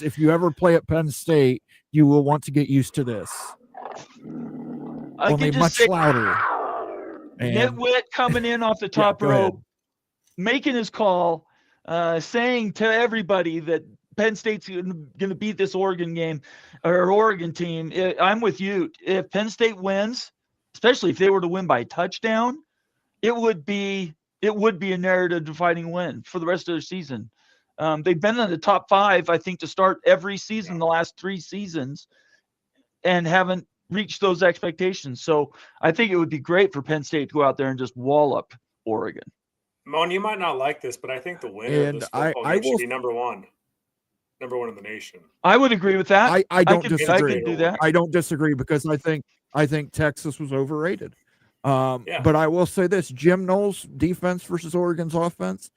If you ever play at Penn State, you will want to get used to this. I Only can much just say louder. And Nitwit coming in off the top go ahead. rope, making his call, saying to everybody that Penn State's going to beat this Oregon game or Oregon team. I'm with you. If Penn State wins, especially if they were to win by touchdown, it would be a narrative-defining win for the rest of their season. They've been in the top 5, I think, to start every season the last 3 seasons, and haven't reached those expectations. So I think it would be great for Penn State to go out there and just wallop Oregon. Mon, you might not like this, but I think the winner of And this I football game will- should be number one in the nation. I would agree with that. I don't could disagree. do that. I don't disagree because I think Texas was overrated. Yeah. But I will say this: Jim Knowles' defense versus Oregon's offense.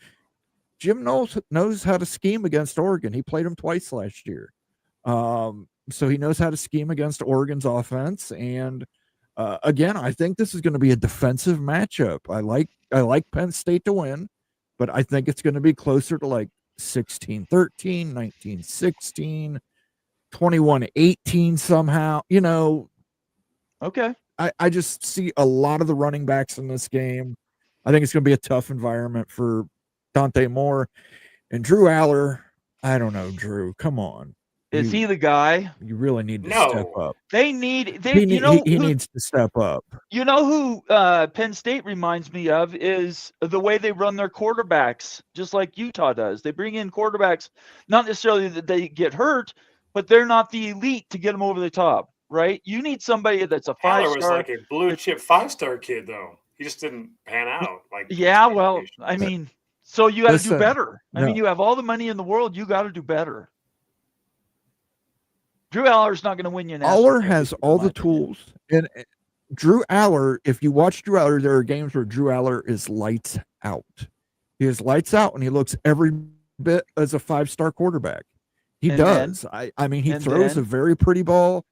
Jim Knowles knows how to scheme against Oregon. He played them twice last year, so he knows how to scheme against Oregon's offense. And again, I think this is going to be a defensive matchup. I like Penn State to win, but I think it's going to be closer to like 16-13, 19-16, 21-18 somehow. You know, Okay. I just see a lot of the running backs in this game. I think it's going to be a tough environment for Dante Moore and Drew Aller. I don't know, Drew. Come on. Is he the guy? You really need to No. step up. He needs to step up. You know who Penn State reminds me of is the way they run their quarterbacks, just like Utah does. They bring in quarterbacks, not necessarily that they get hurt, but they're not the elite to get them over the top, right? You need somebody that's a Haller was 5-star. like a blue chip 5-star kid, though. He just didn't pan out. Like Yeah, well, I mean, so you got to do Listen, better. I no. mean, you have all the money in the world. You got to do better. Drew Aller's not going to win you. Aller has all the tools. And Drew Aller, if you watch Drew Aller, there are games where Drew Aller is lights out. He is lights out, and he looks every bit as a 5-star quarterback. He And does. I mean, he and throws then- a very pretty ball,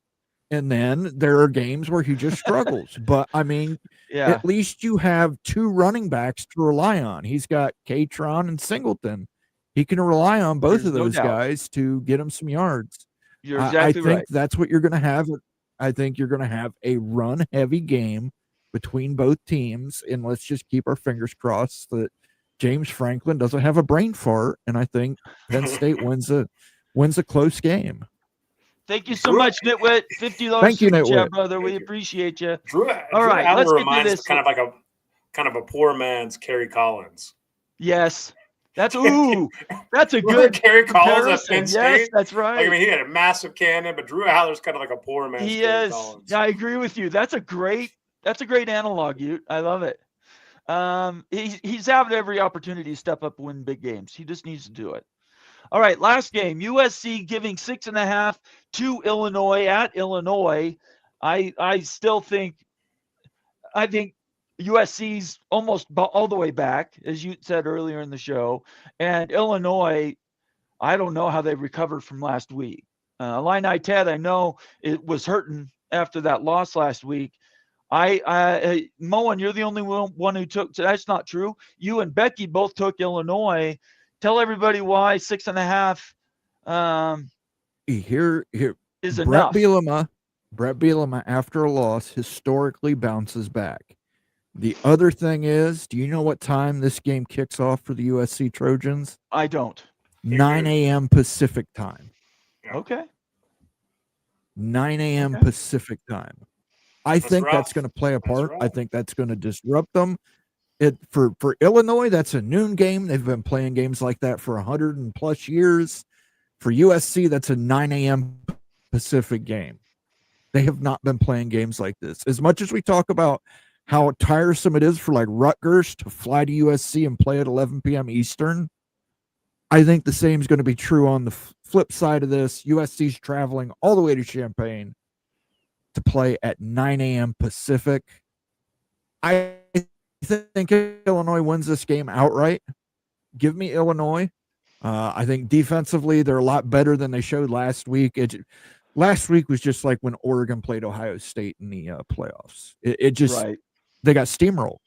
and then there are games where he just struggles. But, I mean, Yeah. at least you have 2 running backs to rely on. He's got Katron and Singleton. He can rely on both There's of no those doubt. guys to get him some yards. You're I exactly think right. that's what you're going to have. I think you're going to have a run-heavy game between both teams, and let's just keep our fingers crossed that James Franklin doesn't have a brain fart, and I think Penn State wins a close game. Thank you so much, Nitwit. $50 Thank you, super chat, Nitwit. brother. We Thank you. appreciate you. Drew All right, Aller let's get through reminds this. kind of a poor man's Kerry Collins. Yes. That's a good Remember Kerry Collins at comparison. Penn State? Yes, that's right. Like, I mean, he had a massive cannon, but Drew Aller's kind of like a poor man's He Kerry is. Collins. Yeah, I agree with you. That's a great analog, Ute. I love it. He's having every opportunity to step up and win big games. He just needs to do it. All right, last game. USC giving 6.5 to Illinois at Illinois. I still think USC's almost all the way back, as you said earlier in the show, and Illinois, I don't know how they recovered from last week. Illini Ted, I know it was hurting after that loss last week. Moen, you're the only one who took. That's not true. You and Becky both took Illinois. Tell everybody why 6.5. Here Is Brett enough. Brett Bielema, after a loss, historically bounces back. The other thing is, do you know what time this game kicks off for the USC Trojans? I don't. 9 a.m. Pacific time. Okay. 9 a.m. Okay. Pacific time. I think that's going to play a part. I think that's going to disrupt them. For Illinois, that's a noon game. They've been playing games like that for 100 and plus years. For USC, that's a 9 a.m. Pacific game. They have not been playing games like this. As much as we talk about how tiresome it is for like Rutgers to fly to USC and play at 11 p.m. Eastern, I think the same is going to be true on the flip side of this. USC's traveling all the way to Champaign to play at 9 a.m. Pacific. I think Illinois wins this game outright. Give me Illinois. I think defensively they're a lot better than they showed last week. Last week was just like when Oregon played Ohio State in the playoffs. It just they got steamrolled.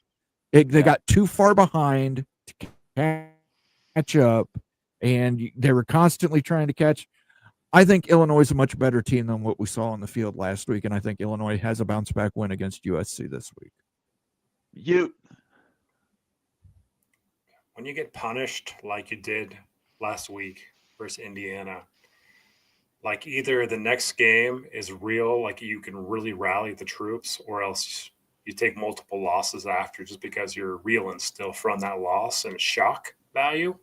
They got too far behind to catch up, and they were constantly trying to catch. I think Illinois is a much better team than what we saw on the field last week, and I think Illinois has a bounce back win against USC this week. When you get punished like you did last week versus Indiana, like either the next game is real, like you can really rally the troops, or else you take multiple losses after just because you're reeling still from that loss and shock value.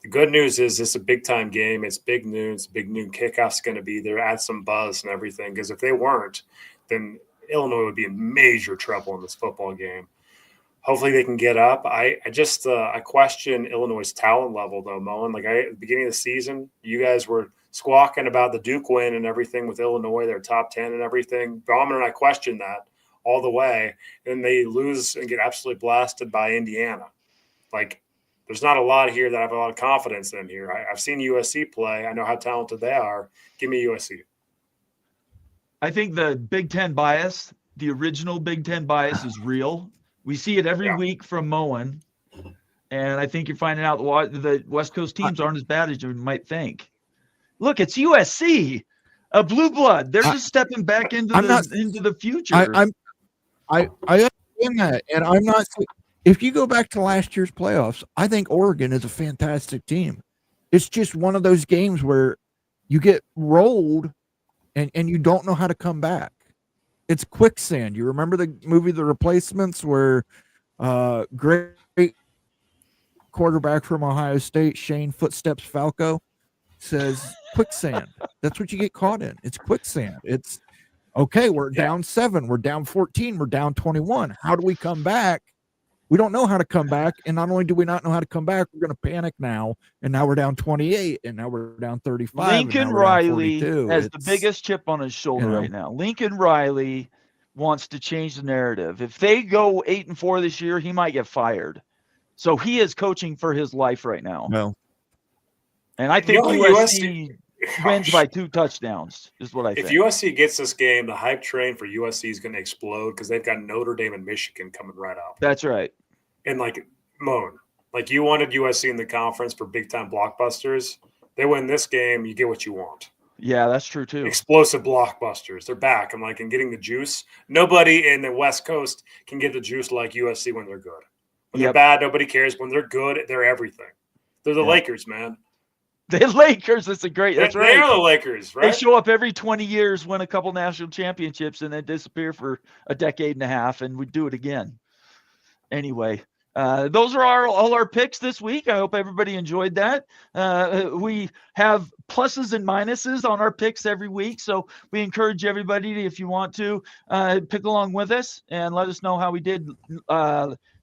The good news is it's a big-time game. It's big news. Big noon kickoff's going to be there. Add some buzz and everything, because if they weren't, then Illinois would be in major trouble in this football game. Hopefully they can get up. I question Illinois' talent level, though, Moen. Like at the beginning of the season, you guys were squawking about the Duke win and everything with Illinois, their top 10 and everything. Bauman and I questioned that all the way. And they lose and get absolutely blasted by Indiana. Like, there's not a lot here that I have a lot of confidence in here. I've seen USC play. I know how talented they are. Give me USC. I think the Big Ten bias, the original Big Ten bias, is real. We see it every week from Moen. And I think you're finding out the West Coast teams aren't as bad as you might think. Look, it's USC, a blue blood. They're just stepping back into the future. I understand that, and I'm not. If you go back to last year's playoffs, I think Oregon is a fantastic team. It's just one of those games where you get rolled, and you don't know how to come back. It's quicksand. You remember the movie The Replacements, where great quarterback from Ohio State, Shane Footsteps Falco, says quicksand. That's what you get caught in. It's quicksand. It's okay. We're down 7. We're down 14. We're down 21. How do we come back? We don't know how to come back. And not only do we not know how to come back, we're going to panic now. And now we're down 28. And now we're down 35. Lincoln Riley has the biggest chip on his shoulder right now. Lincoln Riley wants to change the narrative. If they go 8-4 this year, he might get fired. So he is coaching for his life right now. No. And I think USC wins by 2 touchdowns is what I think. If USC gets this game, the hype train for USC is going to explode because they've got Notre Dame and Michigan coming right up. That's right. And like Moen, like you wanted USC in the conference for big-time blockbusters. They win this game, you get what you want. Yeah, that's true too. Explosive blockbusters. They're back. I'm like, and getting the juice. Nobody in the West Coast can get the juice like USC when they're good. When they're bad, nobody cares. When they're good, they're everything. They're the Lakers, man. The Lakers, that's right. They are the Lakers, right? They show up every 20 years, win a couple national championships, and then disappear for a decade and a half, and we do it again. Anyway, Those are all our picks this week. I hope everybody enjoyed that. We have pluses and minuses on our picks every week, so we encourage everybody to, if you want to, pick along with us and let us know how we did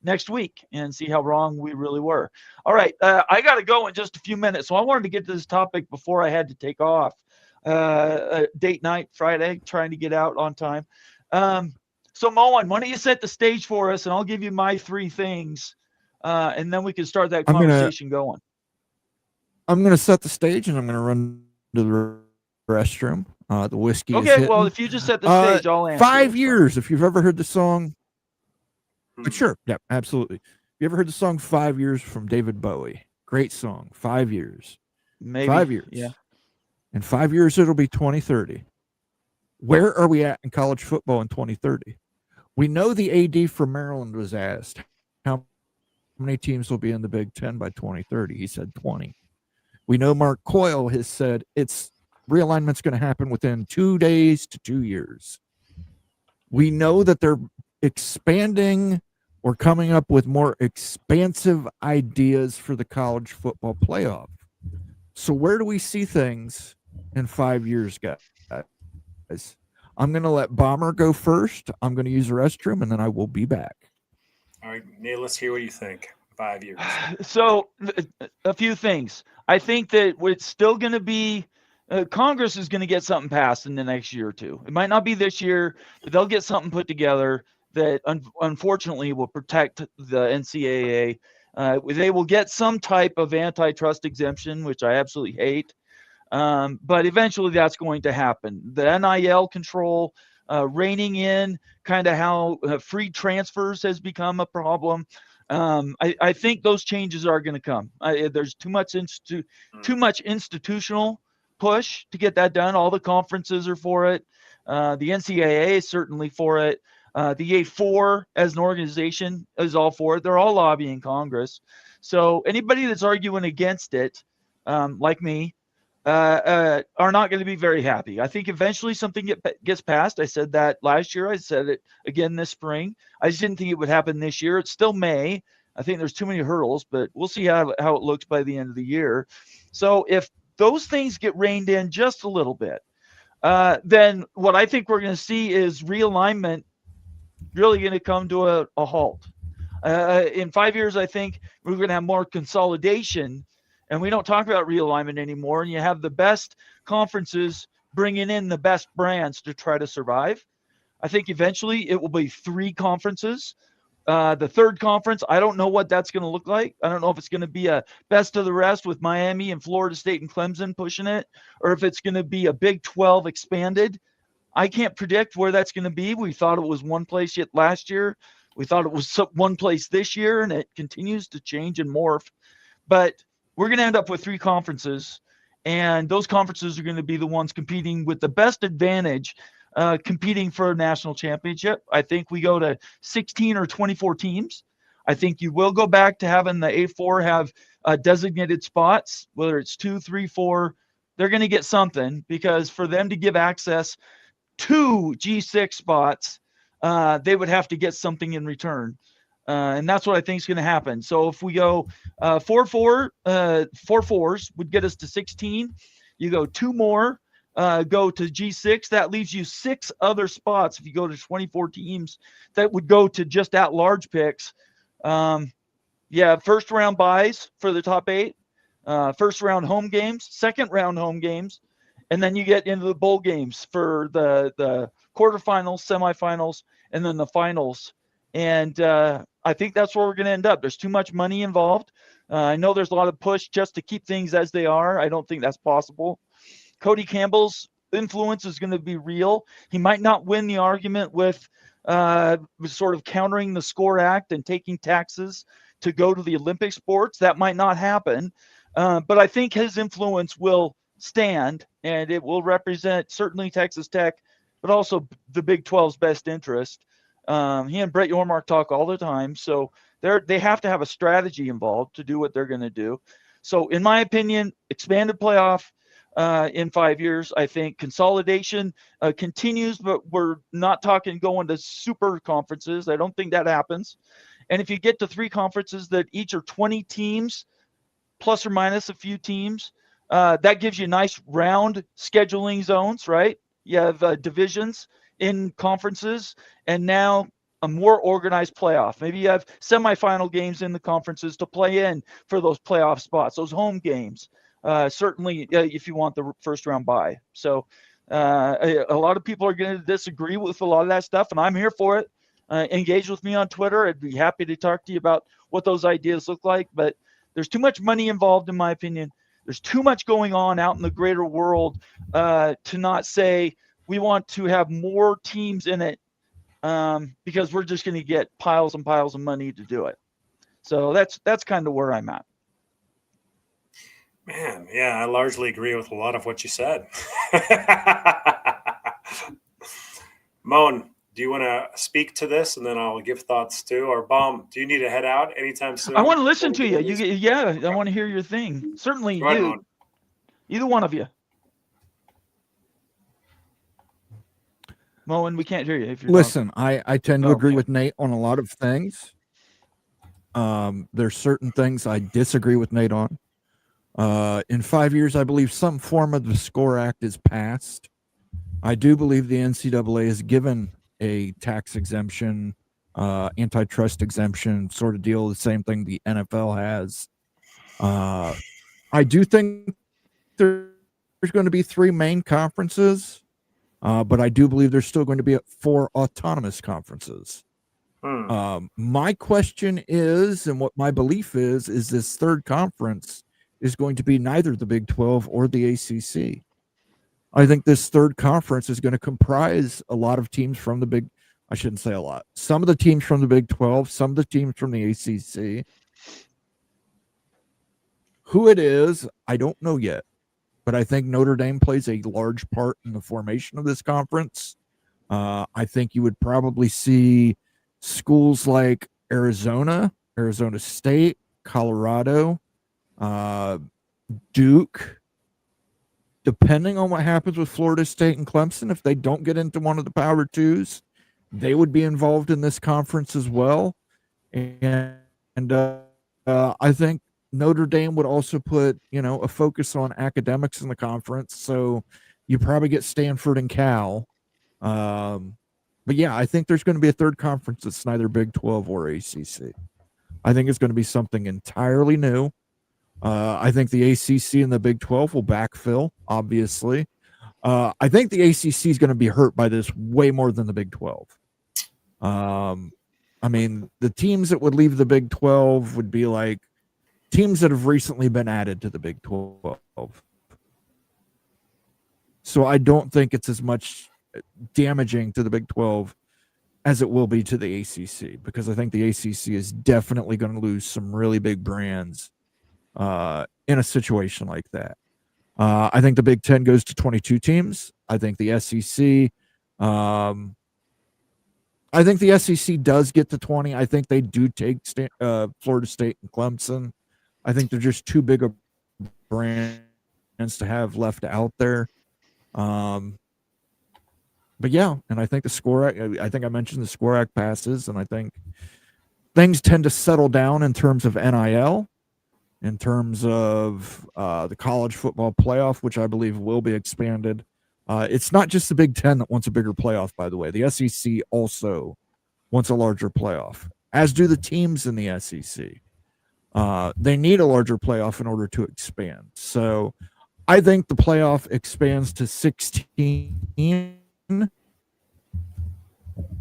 next week and see how wrong we really were. All right, I got to go in just a few minutes, so I wanted to get to this topic before I had to take off. Date night Friday, trying to get out on time. So Moen, why don't you set the stage for us, and I'll give you my 3 things, and then we can start that conversation going. I'm gonna set the stage, and I'm gonna run to the restroom. The whiskey. Okay, well, if you just set the stage, I'll answer. 5 years. If you've ever heard the song, sure, yeah, absolutely. You ever heard the song 5 Years from David Bowie? Great song. 5 years. Maybe 5 years. Yeah. In 5 years, it'll be 2030. Where are we at in college football in 2030? We know the AD from Maryland was asked how many teams will be in the Big Ten by 2030. He said 20. We know Mark Coyle has said realignment's going to happen within 2 days to 2 years. We know that they're expanding or coming up with more expansive ideas for the college football playoff. So where do we see things in 5 years, guys? I'm going to let Bomber go first. I'm going to use the restroom, and then I will be back. All right, Nate, let's hear what you think. 5 years. So a few things. I think that it's still going to be Congress is going to get something passed in the next year or two. It might not be this year, but they'll get something put together that unfortunately will protect the NCAA. They will get some type of antitrust exemption, which I absolutely hate. But eventually that's going to happen. The NIL control, reining in kind of how free transfers has become a problem. I think those changes are going to come. There's too much institutional push to get that done. All the conferences are for it. The NCAA is certainly for it. The A4 as an organization is all for it. They're all lobbying Congress. So anybody that's arguing against it, like me, are not going to be very happy. I think eventually something gets passed. I said that last year. I said it again this spring. I just didn't think it would happen this year. It still may. I think there's too many hurdles, but we'll see how it looks by the end of the year. So if those things get reined in just a little bit, then what I think we're going to see is realignment really going to come to a halt. In 5 years, I think we're going to have more consolidation, and we don't talk about realignment anymore, and you have the best conferences bringing in the best brands to try to survive. I think eventually it will be 3 conferences. The third conference, I don't know what that's going to look like. I don't know if it's going to be a best of the rest with Miami and Florida State and Clemson pushing it, or if it's going to be a Big 12 expanded. I can't predict where that's going to be. We thought it was one place yet last year. We thought it was one place this year, and it continues to change and morph. But we're going to end up with 3 conferences, and those conferences are going to be the ones competing with the best advantage, competing for a national championship. I think we go to 16 or 24 teams. I think you will go back to having the A4 have designated spots, whether it's 2, 3, 4. They're going to get something, because for them to give access to G6 spots, they would have to get something in return. And that's what I think is going to happen. So if we go 4 fours would get us to 16. You go 2 more, go to G6. That leaves you 6 other spots. If you go to 24 teams, that would go to just at-large picks. First round buys for the top 8, first round home games, second round home games, and then you get into the bowl games for the quarterfinals, semifinals, and then the finals. And I think that's where we're going to end up. There's too much money involved. I know there's a lot of push just to keep things as they are. I don't think that's possible. Cody Campbell's influence is going to be real. He might not win the argument with sort of countering the SCORE Act and taking taxes to go to the Olympic sports. That might not happen. But I think his influence will stand, and it will represent certainly Texas Tech, but also the Big 12's best interest. He and Brett Yormark talk all the time, so they have to have a strategy involved to do what they're going to do. So in my opinion, expanded playoff in 5 years. I think consolidation continues, but we're not talking going to super conferences. I don't think that happens. And if you get to 3 conferences that each are 20 teams, plus or minus a few teams, that gives you nice round scheduling zones, right? You have divisions in conferences, and now a more organized playoff. Maybe you have semifinal games in the conferences to play in for those playoff spots, those home games. Certainly, if you want the first round bye. So a lot of people are going to disagree with a lot of that stuff, and I'm here for it. Engage with me on Twitter. I'd be happy to talk to you about what those ideas look like. But there's too much money involved, in my opinion. There's too much going on out in the greater world to not say we want to have more teams in it because we're just going to get piles and piles of money to do it. So that's kind of where I'm at. Man, yeah, I largely agree with a lot of what you said. Moan, do you want to speak to this, and then I'll give thoughts too? Or Baum, do you need to head out anytime soon? I want to listen to you. Yeah, I want to hear your thing. Certainly, Go ahead, you, Moan. either one of you. Moen, we can't hear you. If you're Listen, I tend to agree Okay. with Nate on a lot of things. There's certain things I disagree with Nate on. In 5 years, I believe some form of the SCORE Act is passed. I do believe the NCAA is given a tax exemption, antitrust exemption sort of deal, the same thing the NFL has. I do think there's going to be 3 main conferences, but I do believe there's still going to be 4 autonomous conferences. My question is, and what my belief is this third conference is going to be neither the Big 12 or the ACC. I think this third conference is going to comprise a lot of teams from the Big, I shouldn't say a lot, some of the teams from the Big 12, some of the teams from the ACC. Who it is, I don't know yet, but I think Notre Dame plays a large part in the formation of this conference. I think you would probably see schools like Arizona State, Colorado, Duke, depending on what happens with Florida State and Clemson. If they don't get into one of the Power Twos, they would be involved in this conference as well. And I think Notre Dame would also put, a focus on academics in the conference. So you probably get Stanford and Cal. But yeah, I think there's going to be a third conference that's neither Big 12 or ACC. I think it's going to be something entirely new. I think the ACC and the Big 12 will backfill, obviously. I think the ACC is going to be hurt by this way more than the Big 12. I mean, the teams that would leave the Big 12 would be like teams that have recently been added to the Big 12. So I don't think it's as much damaging to the Big 12 as it will be to the ACC, because I think the ACC is definitely going to lose some really big brands in a situation like that. I think the Big 10 goes to 22 teams. I think the SEC, does get to 20. I think they do take Florida State and Clemson. I think they're just too big of brands to have left out there. But yeah, and I think the SCORE Act, I think I mentioned the SCORE Act passes, and I think things tend to settle down in terms of NIL, in terms of the college football playoff, which I believe will be expanded. It's not just the Big 10 that wants a bigger playoff, by the way. The SEC also wants a larger playoff, as do the teams in the SEC. They need a larger playoff in order to expand. So I think the playoff expands to 16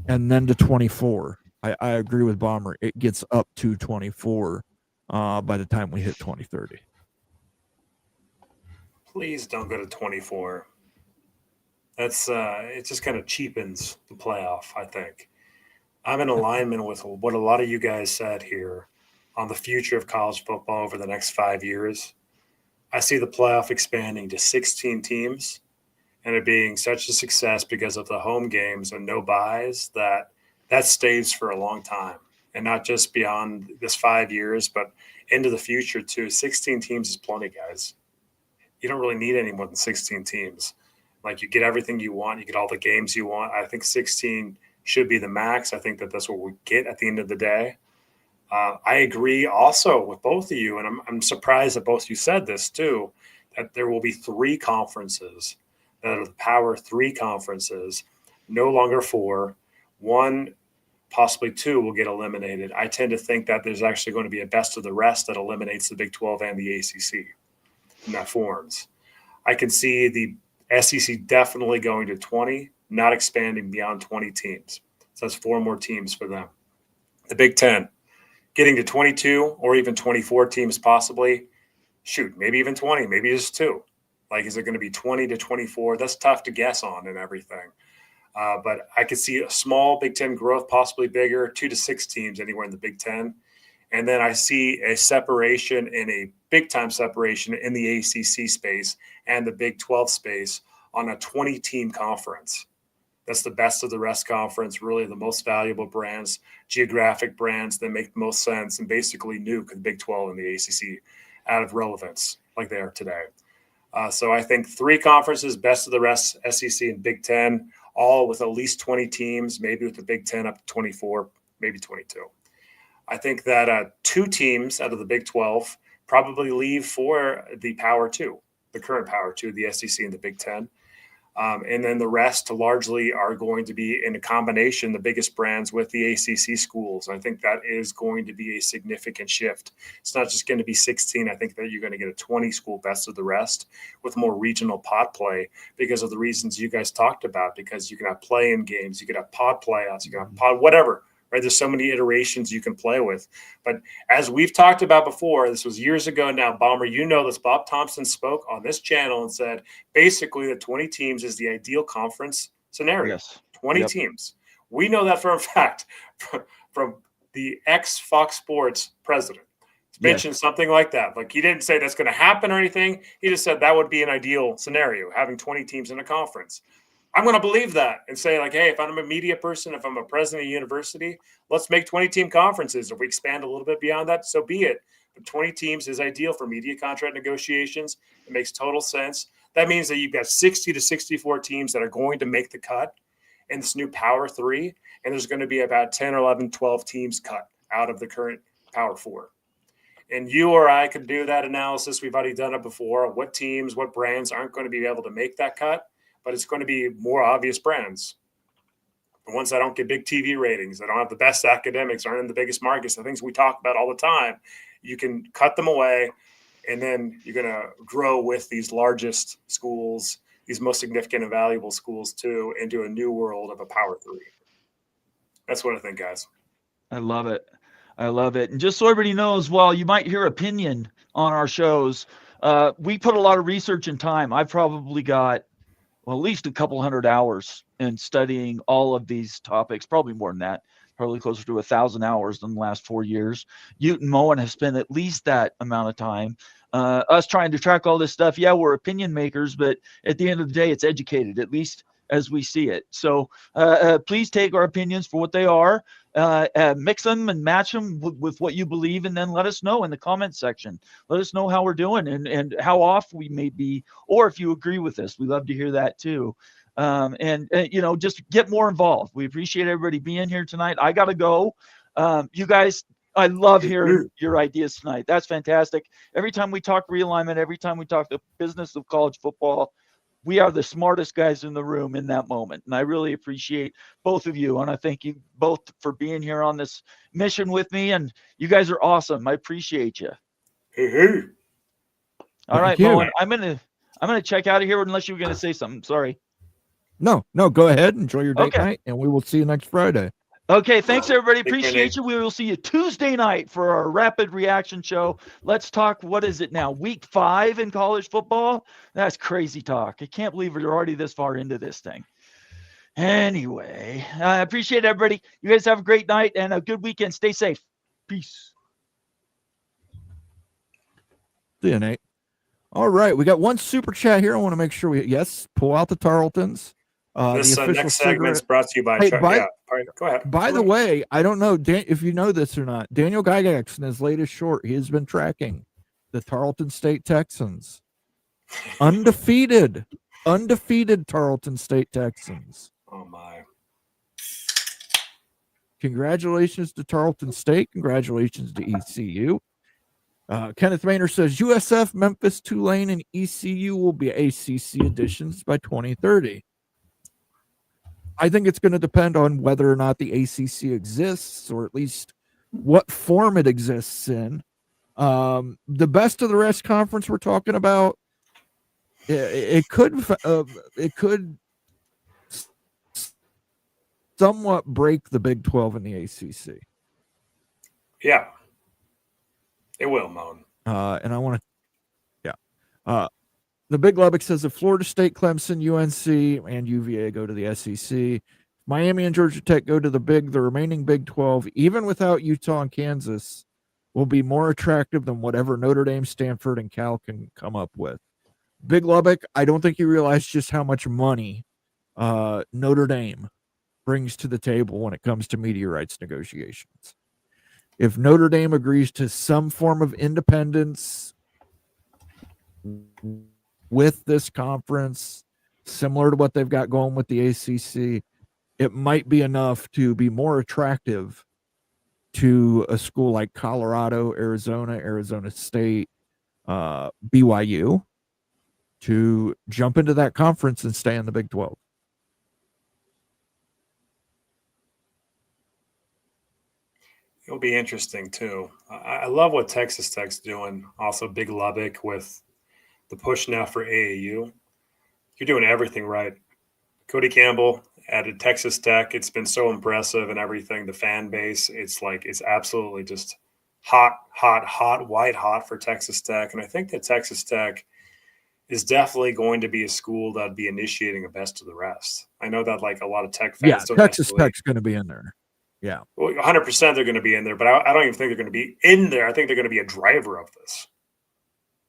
and then to 24. I agree with Bomber. It gets up to 24 by the time we hit 2030. Please don't go to 24. That's it just kind of cheapens the playoff, I think. I'm in alignment with what a lot of you guys said here on the future of college football over the next 5 years. I see the playoff expanding to 16 teams and it being such a success because of the home games and no buys that stays for a long time, and not just beyond this 5 years, but into the future too. 16 teams is plenty, guys. You don't really need any more than 16 teams. Like, you get everything you want. You get all the games you want. I think 16 should be the max. I think that that's what we get at the end of the day. I agree also with both of you, and I'm surprised that both of you said this too, that there will be 3 conferences that are the Power 3 conferences, no longer 4. 1, possibly 2 will get eliminated. I tend to think that there's actually going to be a best of the rest that eliminates the Big 12 and the ACC in that forms. I can see the SEC definitely going to 20, not expanding beyond 20 teams. So that's 4 more teams for them. The Big 10 getting to 22 or even 24 teams possibly. Shoot, maybe even 20, maybe just 2. Like, is it going to be 20 to 24? That's tough to guess on and everything. But I could see a small Big 10 growth, possibly bigger, 2 to 6 teams anywhere in the Big 10. And then I see a separation in a big-time separation in the ACC space and the Big 12 space on a 20-team conference. That's the best of the rest conference, really the most valuable brands, geographic brands that make the most sense, and basically nuke the Big 12 and the ACC out of relevance like they are today. So I think 3 conferences, best of the rest, SEC and Big 10, all with at least 20 teams, maybe with the Big 10 up to 24, maybe 22. I think that 2 teams out of the Big 12 probably leave for the Power 2, the current Power 2, the SEC and the Big 10. And then the rest largely are going to be in a combination, the biggest brands with the ACC schools. I think that is going to be a significant shift. It's not just going to be 16. I think that you're going to get a 20-school best of the rest with more regional pod play because of the reasons you guys talked about, because you can have play-in games, you can have pod playouts, you can have pod whatever. Right? There's so many iterations you can play with. But as we've talked about before, this was years ago now, Bomber, you know this, Bob Thompson spoke on this channel and said, basically the 20 teams is the ideal conference scenario. Yes. 20 teams. We know that for a fact from the ex-Fox Sports president. Mentioned something like that. Like, he didn't say that's going to happen or anything. He just said that would be an ideal scenario, having 20 teams in a conference. I'm going to believe that and say, like, hey, if I'm a media person, if I'm a president of a university, let's make 20-team conferences. If we expand a little bit beyond that, so be it. But 20 teams is ideal for media contract negotiations. It makes total sense. That means that you've got 60 to 64 teams that are going to make the cut in this new Power 3, and there's going to be about 10 or 11, 12 teams cut out of the current Power 4. And you or I could do that analysis. We've already done it before. What teams, what brands aren't going to be able to make that cut? But it's going to be more obvious brands. The ones that don't get big TV ratings, that don't have the best academics, aren't in the biggest markets, the things we talk about all the time. You can cut them away, and then you're going to grow with these largest schools, these most significant and valuable schools too, into a new world of a Power 3. That's what I think, guys. I love it. I love it. And just so everybody knows, while you might hear opinion on our shows, we put a lot of research and time. I've probably got at least a couple hundred hours in studying all of these topics, probably more than that, probably closer to 1,000 hours in the last 4 years. Ute and Moen have spent at least that amount of time. Us trying to track all this stuff, yeah, we're opinion makers, but at the end of the day, it's educated, at least as we see it. So please take our opinions for what they are, mix them and match them with what you believe, and then let us know in the comment section. Let us know how we're doing and how off we may be, or if you agree with us. We love to hear that too. And just get more involved. We appreciate everybody being here tonight. I got to go. You guys, I love hearing your ideas tonight. That's fantastic. Every time we talk realignment, every time we talk the business of college football, we are the smartest guys in the room in that moment. And I really appreciate both of you. And I thank you both for being here on this mission with me. And you guys are awesome. I appreciate you. Hey. All right, you. Moen, I'm gonna check out of here unless you were gonna say something. Sorry. No, go ahead. Enjoy your date Okay. night, and we will see you next Friday. Okay, thanks everybody. Thank you, Appreciate Nate. you. We will see you Tuesday night for our rapid reaction show. Let's talk. What is it now? Week 5 in college football? That's crazy talk. I can't believe we're already this far into this thing. Anyway, I appreciate everybody. You guys have a great night and a good weekend. Stay safe. Peace. See you, Nate. All right, we got one super chat here. I want to make sure pull out the Tarletons. This the official next segment is brought to you by Hey, Chuck. by- Yeah. All right, go ahead. By the way, I don't know if you know this or not. Daniel Gygax in his latest short, he has been tracking the Tarleton State Texans. Undefeated Tarleton State Texans. Oh, my. Congratulations to Tarleton State. Congratulations to ECU. Kenneth Maynard says USF, Memphis, Tulane, and ECU will be ACC editions by 2030. I think it's going to depend on whether or not the ACC exists, or at least what form it exists in. The best of the rest conference we're talking about, it could somewhat break the Big 12 and the ACC. Yeah, it will, Moan. And I want to, the Big Lubbock says if Florida State, Clemson, UNC, and UVA go to the SEC, Miami and Georgia Tech go to the remaining Big 12, even without Utah and Kansas, will be more attractive than whatever Notre Dame, Stanford, and Cal can come up with. Big Lubbock, I don't think you realize just how much money Notre Dame brings to the table when it comes to media rights negotiations. If Notre Dame agrees to some form of independence with this conference, similar to what they've got going with the ACC, it might be enough to be more attractive to a school like Colorado, Arizona State, BYU, to jump into that conference and stay in the Big 12. It'll be interesting too. I love what Texas Tech's doing. Also, Big Lubbock with the push now for AAU. You're doing everything right. Cody Campbell added Texas Tech. It's been so impressive and everything. The fan base, it's absolutely just hot, white hot for Texas Tech. And I think that Texas Tech is definitely going to be a school that'd be initiating a best of the rest. I know that like a lot of Tech fans. Yeah, Texas Tech's going to be in there. Yeah. Well, 100% they're going to be in there, but I don't even think they're going to be in there. I think they're going to be a driver of this.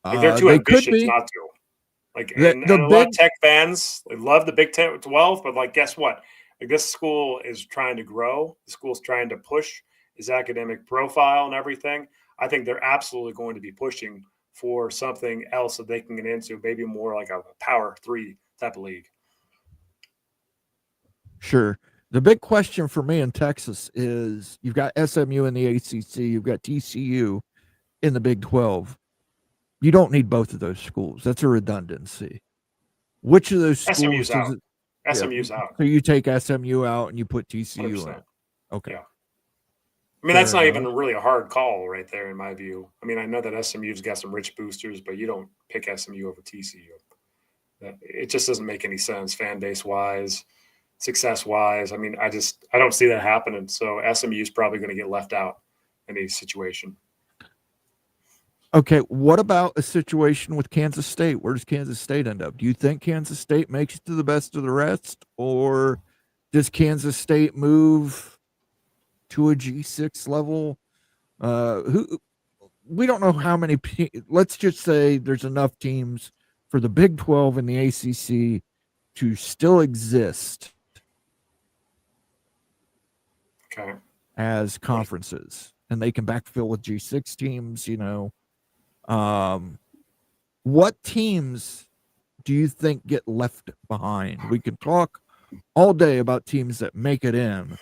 Like they're too ambitious not to. Like, and a lot of Tech fans, they love the Big 12, but like, guess what? Like, this school is trying to grow. The school's trying to push his academic profile and everything. I think they're absolutely going to be pushing for something else that they can get into, maybe more like a Power 3 type of league. Sure. The big question for me in Texas is you've got SMU in the ACC, you've got TCU in the Big 12. You don't need both of those schools. That's a redundancy. Which of those schools? SMU's out. SMU's out. So you take SMU out and you put TCU 100%. in. Okay. Yeah. I mean, that's not even really a hard call right there, in my view. I mean, I know that SMU's got some rich boosters, but you don't pick SMU over TCU. It just doesn't make any sense, fan base wise, success wise. I mean, I don't see that happening. So SMU is probably going to get left out in a situation. Okay, what about a situation with Kansas State? Where does Kansas State end up? Do you think Kansas State makes it to the best of the rest, or does Kansas State move to a G6 level? We don't know how many. Let's just say there's enough teams for the Big 12 and the ACC to still exist as conferences, and they can backfill with G6 teams, you know. What teams do you think get left behind? We can talk all day about teams that make it in.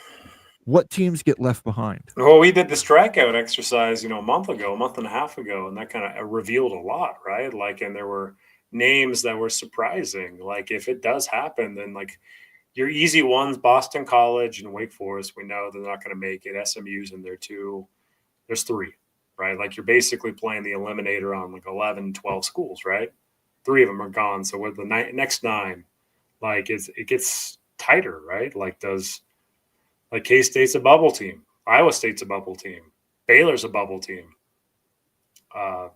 What teams get left behind? Well, we did the strikeout exercise, a month and a half ago, and that kind of revealed a lot, right? Like, and there were names that were surprising. Like, if it does happen, then like your easy ones, Boston College and Wake Forest, we know they're not going to make it. SMU's in there too. There's 3. Right? Like you're basically playing the eliminator on like 11, 12 schools, right? 3 of them are gone. So with the next 9, like it gets tighter, right? Like K-State's a bubble team. Iowa State's a bubble team. Baylor's a bubble team. On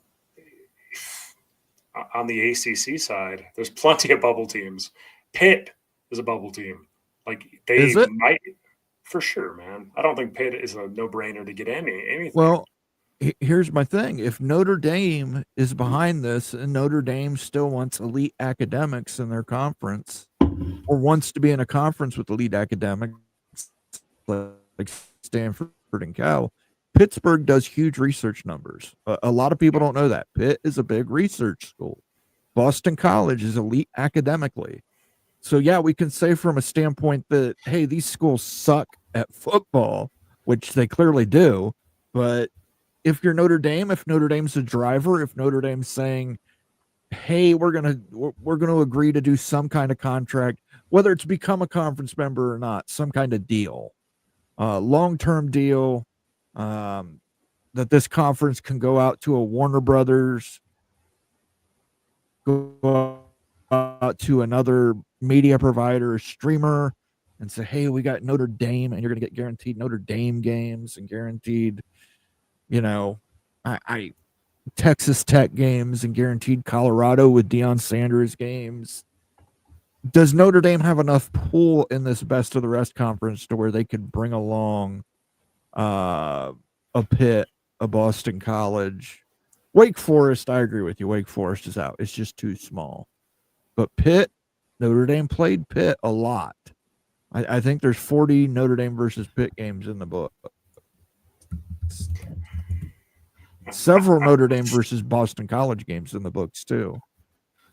the ACC side, there's plenty of bubble teams. Pitt is a bubble team. Like they might, for sure, man. I don't think Pitt is a no-brainer to get anything. Well, here's my thing. If Notre Dame is behind this and Notre Dame still wants elite academics in their conference or wants to be in a conference with elite academics like Stanford and Cal, Pittsburgh does huge research numbers. A lot of people don't know that. Pitt is a big research school. Boston College is elite academically. So, yeah, we can say from a standpoint that, hey, these schools suck at football, which they clearly do. But if you're Notre Dame, if Notre Dame's a driver, if Notre Dame's saying, hey, we're gonna agree to do some kind of contract, whether it's become a conference member or not, some kind of deal, long-term deal, that this conference can go out to a Warner Brothers, go out to another media provider or streamer and say, hey, we got Notre Dame, and you're going to get guaranteed Notre Dame games and guaranteed, I Texas Tech games and guaranteed Colorado with Deion Sanders games. Does Notre Dame have enough pull in this best of the rest conference to where they could bring along a Pitt, a Boston College? Wake Forest, I agree with you. Wake Forest is out. It's just too small. But Pitt, Notre Dame played Pitt a lot. I think there's 40 Notre Dame versus Pitt games in the book. Several Notre Dame versus Boston College games in the books too.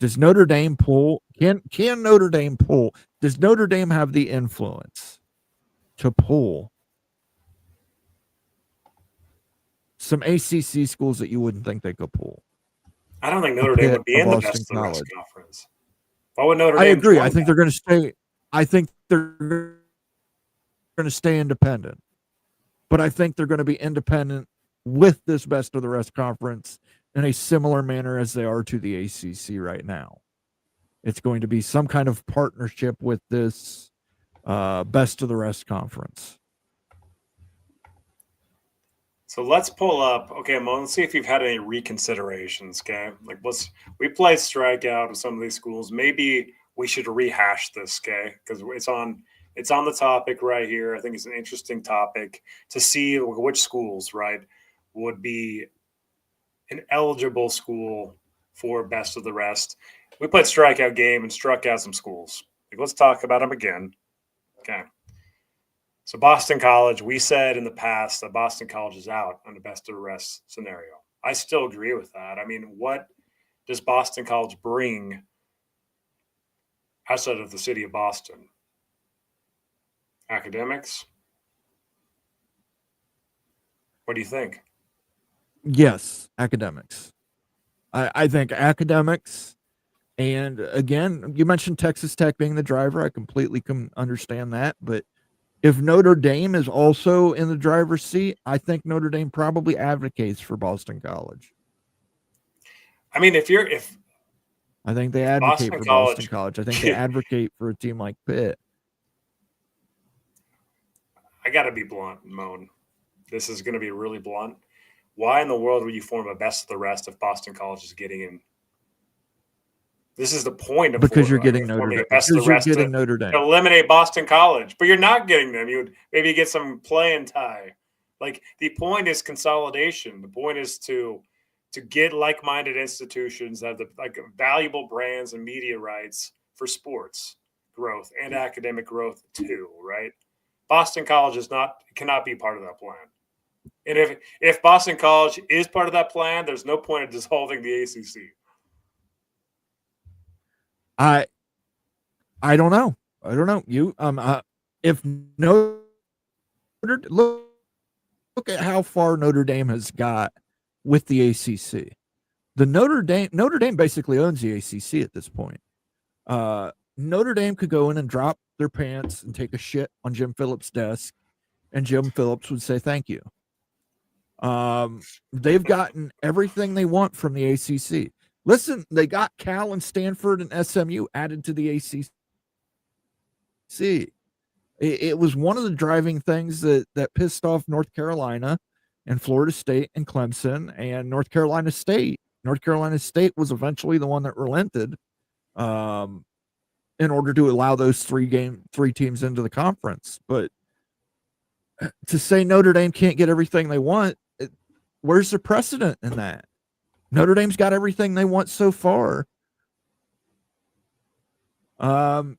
Does Notre Dame pull? Can Notre Dame pull? Does Notre Dame have the influence to pull some ACC schools that you wouldn't think they could pull? I don't think Notre Dame would be in the best of the rest conference. Why would Notre Dame? I agree. I think they're going to stay. I think they're going to stay independent, but I think they're going to be independent with this best of the rest conference in a similar manner as they are to the ACC right now. It's going to be some kind of partnership with this best of the rest conference. So let's pull up. Okay, Mo, let's see if you've had any reconsiderations. Okay, like we played strikeout of some of these schools. Maybe we should rehash this. Okay, because it's on the topic right here. I think it's an interesting topic to see which schools would be an eligible school for best of the rest. We played strikeout game and struck out some schools. Let's talk about them again. Okay. So Boston College, we said in the past that Boston College is out on the best of the rest scenario. I still agree with that. I mean, what does Boston College bring outside of the city of Boston? Academics? What do you think? Yes, academics. I think academics, and again, you mentioned Texas Tech being the driver. I completely can understand that, but if Notre Dame is also in the driver's seat, I think Notre Dame probably advocates for Boston College. I mean, I think they advocate for Boston College. I think they advocate for a team like Pitt. I got to be blunt, Moan. This is going to be really blunt. Why in the world would you form a best of the rest if Boston College is getting in? This is the point of because you're getting Notre Dame. Because you're getting Notre Dame. Eliminate Boston College, but you're not getting them. You would maybe get some play and tie. Like the point is consolidation. The point is to get like-minded institutions that have valuable brands and media rights for sports growth and academic growth too. Right? Boston College cannot be part of that plan. And if Boston College is part of that plan, there's no point in dissolving the ACC. I don't know. You if Notre look at how far Notre Dame has got with the ACC. The Notre Dame basically owns the ACC at this point. Notre Dame could go in and drop their pants and take a shit on Jim Phillips' desk, and Jim Phillips would say thank you. They've gotten everything they want from the ACC. Listen, they got Cal and Stanford and SMU added to the ACC. It was one of the driving things that pissed off North Carolina and Florida State and Clemson and North Carolina State. North Carolina State was eventually the one that relented in order to allow those three teams into the conference. But to say Notre Dame can't get everything they want, where's the precedent in that? Notre Dame's got everything they want so far.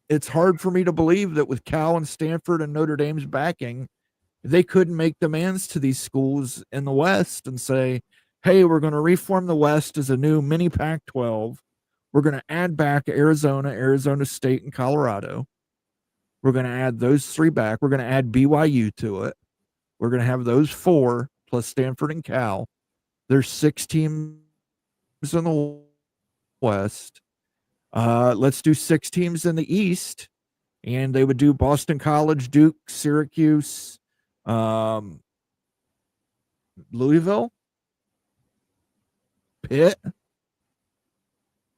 It's hard for me to believe that with Cal and Stanford and Notre Dame's backing, they couldn't make demands to these schools in the West and say, hey, we're going to reform the West as a new mini Pac-12. We're going to add back Arizona State, and Colorado. We're going to add those three back. We're going to add BYU to it. We're going to have those 4 plus Stanford and Cal. There's 6 teams in the West. Let's do 6 teams in the East, and they would do Boston College, Duke, Syracuse, Louisville, Pitt,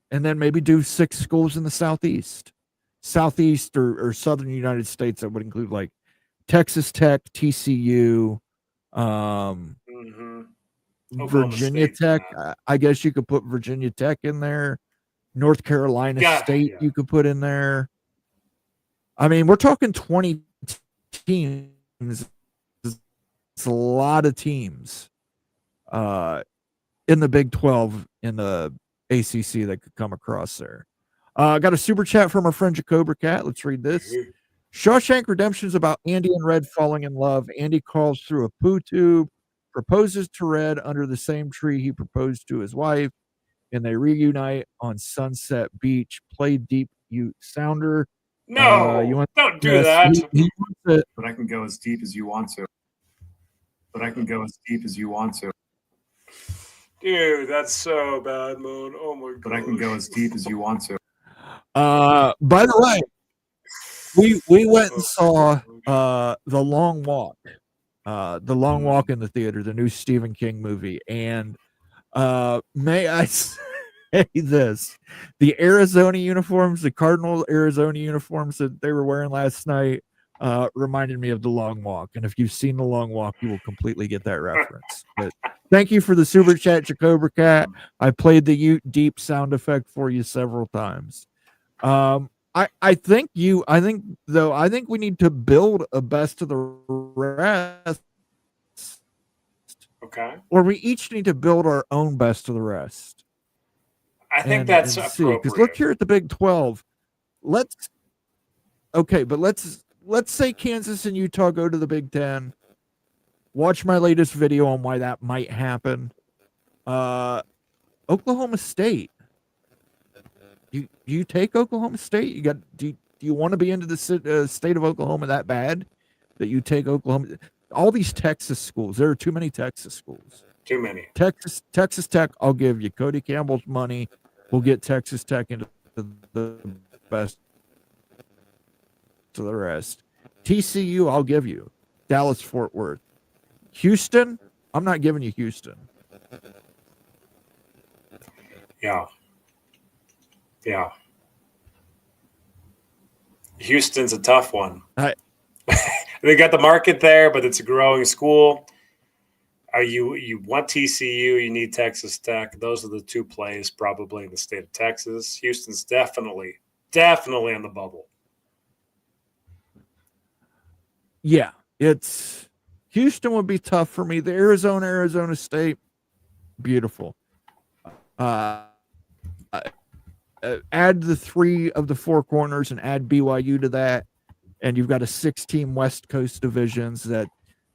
and then maybe do 6 schools in the Southeast or Southern United States. That would include like Texas Tech, TCU, Virginia State, Tech. I guess you could put Virginia Tech in there. North Carolina State, you could put in there. I mean, we're talking 20 teams. It's a lot of teams in the Big 12, in the ACC that could come across there. I got a super chat from our friend Jacober Cat. Let's read this. Shawshank Redemption is about Andy and Red falling in love. Andy crawls through a poo tube, proposes to Red under the same tree he proposed to his wife, and they reunite on Sunset Beach. Play Deep Ute Sounder. No, don't do that. But I can go as deep as you want to. Dude, that's so bad, Moon. Oh my god. But I can go as deep as you want to. By the way, we went and saw The Long Walk. The Long Walk in the theater, the new Stephen King movie. And may I say this, the Arizona uniforms, the Cardinal Arizona uniforms that they were wearing last night reminded me of The Long Walk. And if you've seen The Long Walk, you will completely get that reference. But thank you for the super chat, Jacober Cat. I played the Ute Deep sound effect for you several times. I think we need to build a best of the rest. Okay. Or we each need to build our own best of the rest. I think that's appropriate. Because look here at the Big 12. Let's say Kansas and Utah go to the Big 10. Watch my latest video on why that might happen. Oklahoma State. Do you take Oklahoma State? Do you want to be into the state of Oklahoma that bad that you take Oklahoma? All these Texas schools. There are too many Texas schools. Too many. Texas Tech, I'll give you. Cody Campbell's money will get Texas Tech into the best to the rest. TCU, I'll give you. Dallas Fort Worth. Houston, I'm not giving you Houston. Yeah. Houston's a tough one. They got the market there, but it's a growing school. You want TCU, you need Texas Tech. Those are the 2 plays probably in the state of Texas. Houston's definitely on the bubble. Yeah, Houston would be tough for me. The Arizona State, beautiful. Add the 3 of the 4 corners and add BYU to that, and you've got a 6-team West Coast divisions that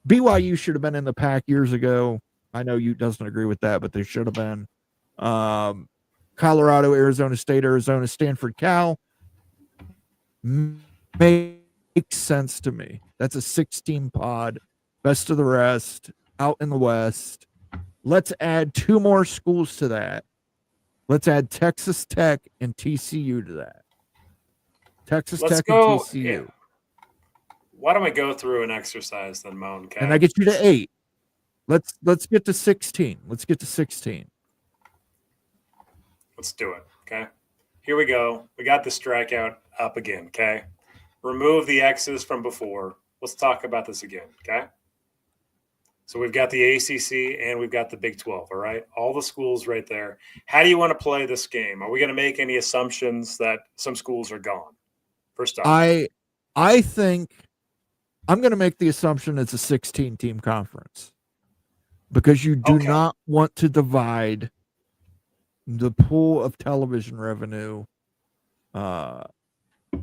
BYU should have been in the pack years ago. I know Ute doesn't agree with that, but they should have been. Colorado, Arizona State, Arizona, Stanford, Cal makes sense to me. That's a 6-team pod, best of the rest, out in the West. Let's add 2 more schools to that. Let's add Texas Tech and TCU to that. And TCU. Yeah. Why don't we go through an exercise then, Moan? Okay? And I get you to 8. Let's get to 16. Let's get to 16. Let's do it. Okay. Here we go. We got the strikeout up again. Okay. Remove the X's from before. Let's talk about this again. Okay. So we've got the ACC and we've got the Big 12. All right. All the schools right there. How do you want to play this game? Are we going to make any assumptions that some schools are gone? First off, I think I'm going to make the assumption it's a 16-team conference because you do not want to divide the pool of television revenue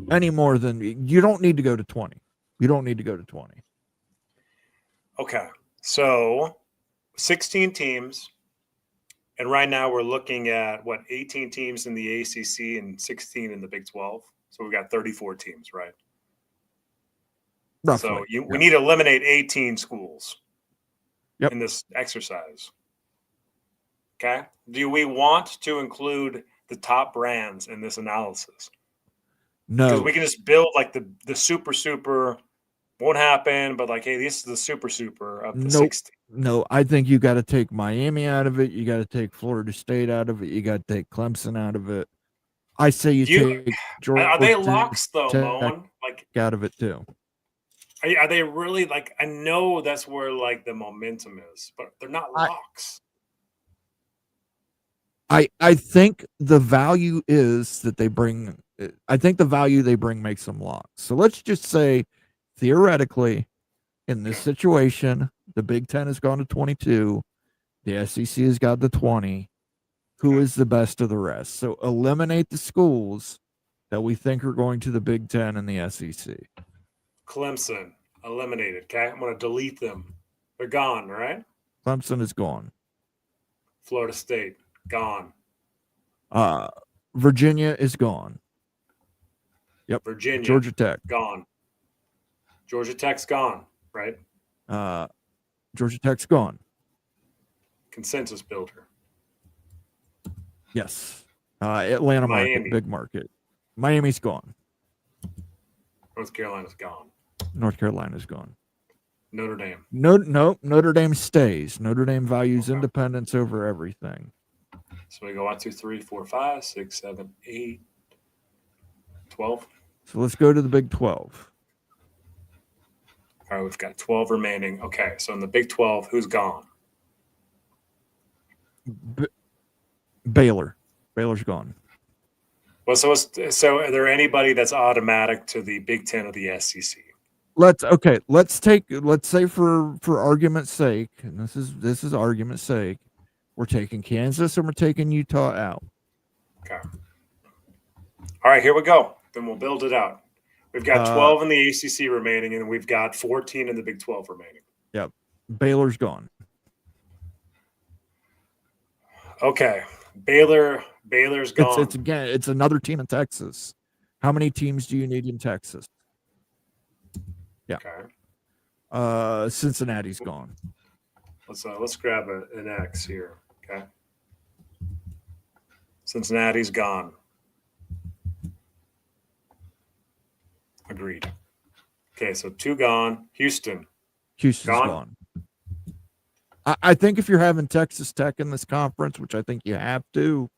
any more than you don't need to go to 20. You don't need to go to 20. Okay. So 16 teams. And right now we're looking at 18 teams in the ACC and 16 in the Big 12. So we've got 34 teams, right? Roughly. So we need to eliminate 18 schools in this exercise. Okay. Do we want to include the top brands in this analysis? No. Because we can just build like the super won't happen, but like, hey, this is the super of the 60. No, I think you got to take Miami out of it. You got to take Florida State out of it. You got to take Clemson out of it. I say you take Georgia. Are they locks though, Tech Moan? Like out of it too. Are they really like? I know that's where like the momentum is, but they're not locks. I think the value is that they bring. I think the value they bring makes them locks. So let's just say, theoretically, in this situation, the Big Ten has gone to 22. The SEC has got the 20. Who is the best of the rest? So eliminate the schools that we think are going to the Big Ten and the SEC. Clemson, eliminated. Okay, I'm going to delete them. They're gone, right? Clemson is gone. Florida State, gone. Virginia is gone. Yep. Virginia. Georgia Tech. Gone. Georgia Tech's gone, right? Georgia Tech's gone. Consensus builder. Yes. Atlanta Miami. market, big market. Miami's gone. North Carolina's gone. North Carolina's gone. Notre Dame. No, Notre Dame stays. Notre Dame values independence over everything. So we go 1, 2, 3, 4, 5, 6, 7, 8, 12. So let's go to the Big 12. All right, we've got 12 remaining. Okay, so in the Big 12, who's gone? Baylor. Baylor's gone. Well, so are there anybody that's automatic to the Big 10 or the SEC? Let's say for argument's sake, and this is argument's sake, we're taking Kansas and we're taking Utah out. Okay. All right, here we go. Then we'll build it out. We've got 12 in the ACC remaining, and we've got 14 in the Big 12 remaining. Yep. Baylor's gone. Okay. Baylor's gone. It's another team in Texas. How many teams do you need in Texas? Yeah. Okay. Cincinnati's gone. Let's grab an X here. Okay. Cincinnati's gone. Agreed. Okay, so 2 gone. Houston's gone. I think if you're having Texas Tech in this conference, which I think you have to,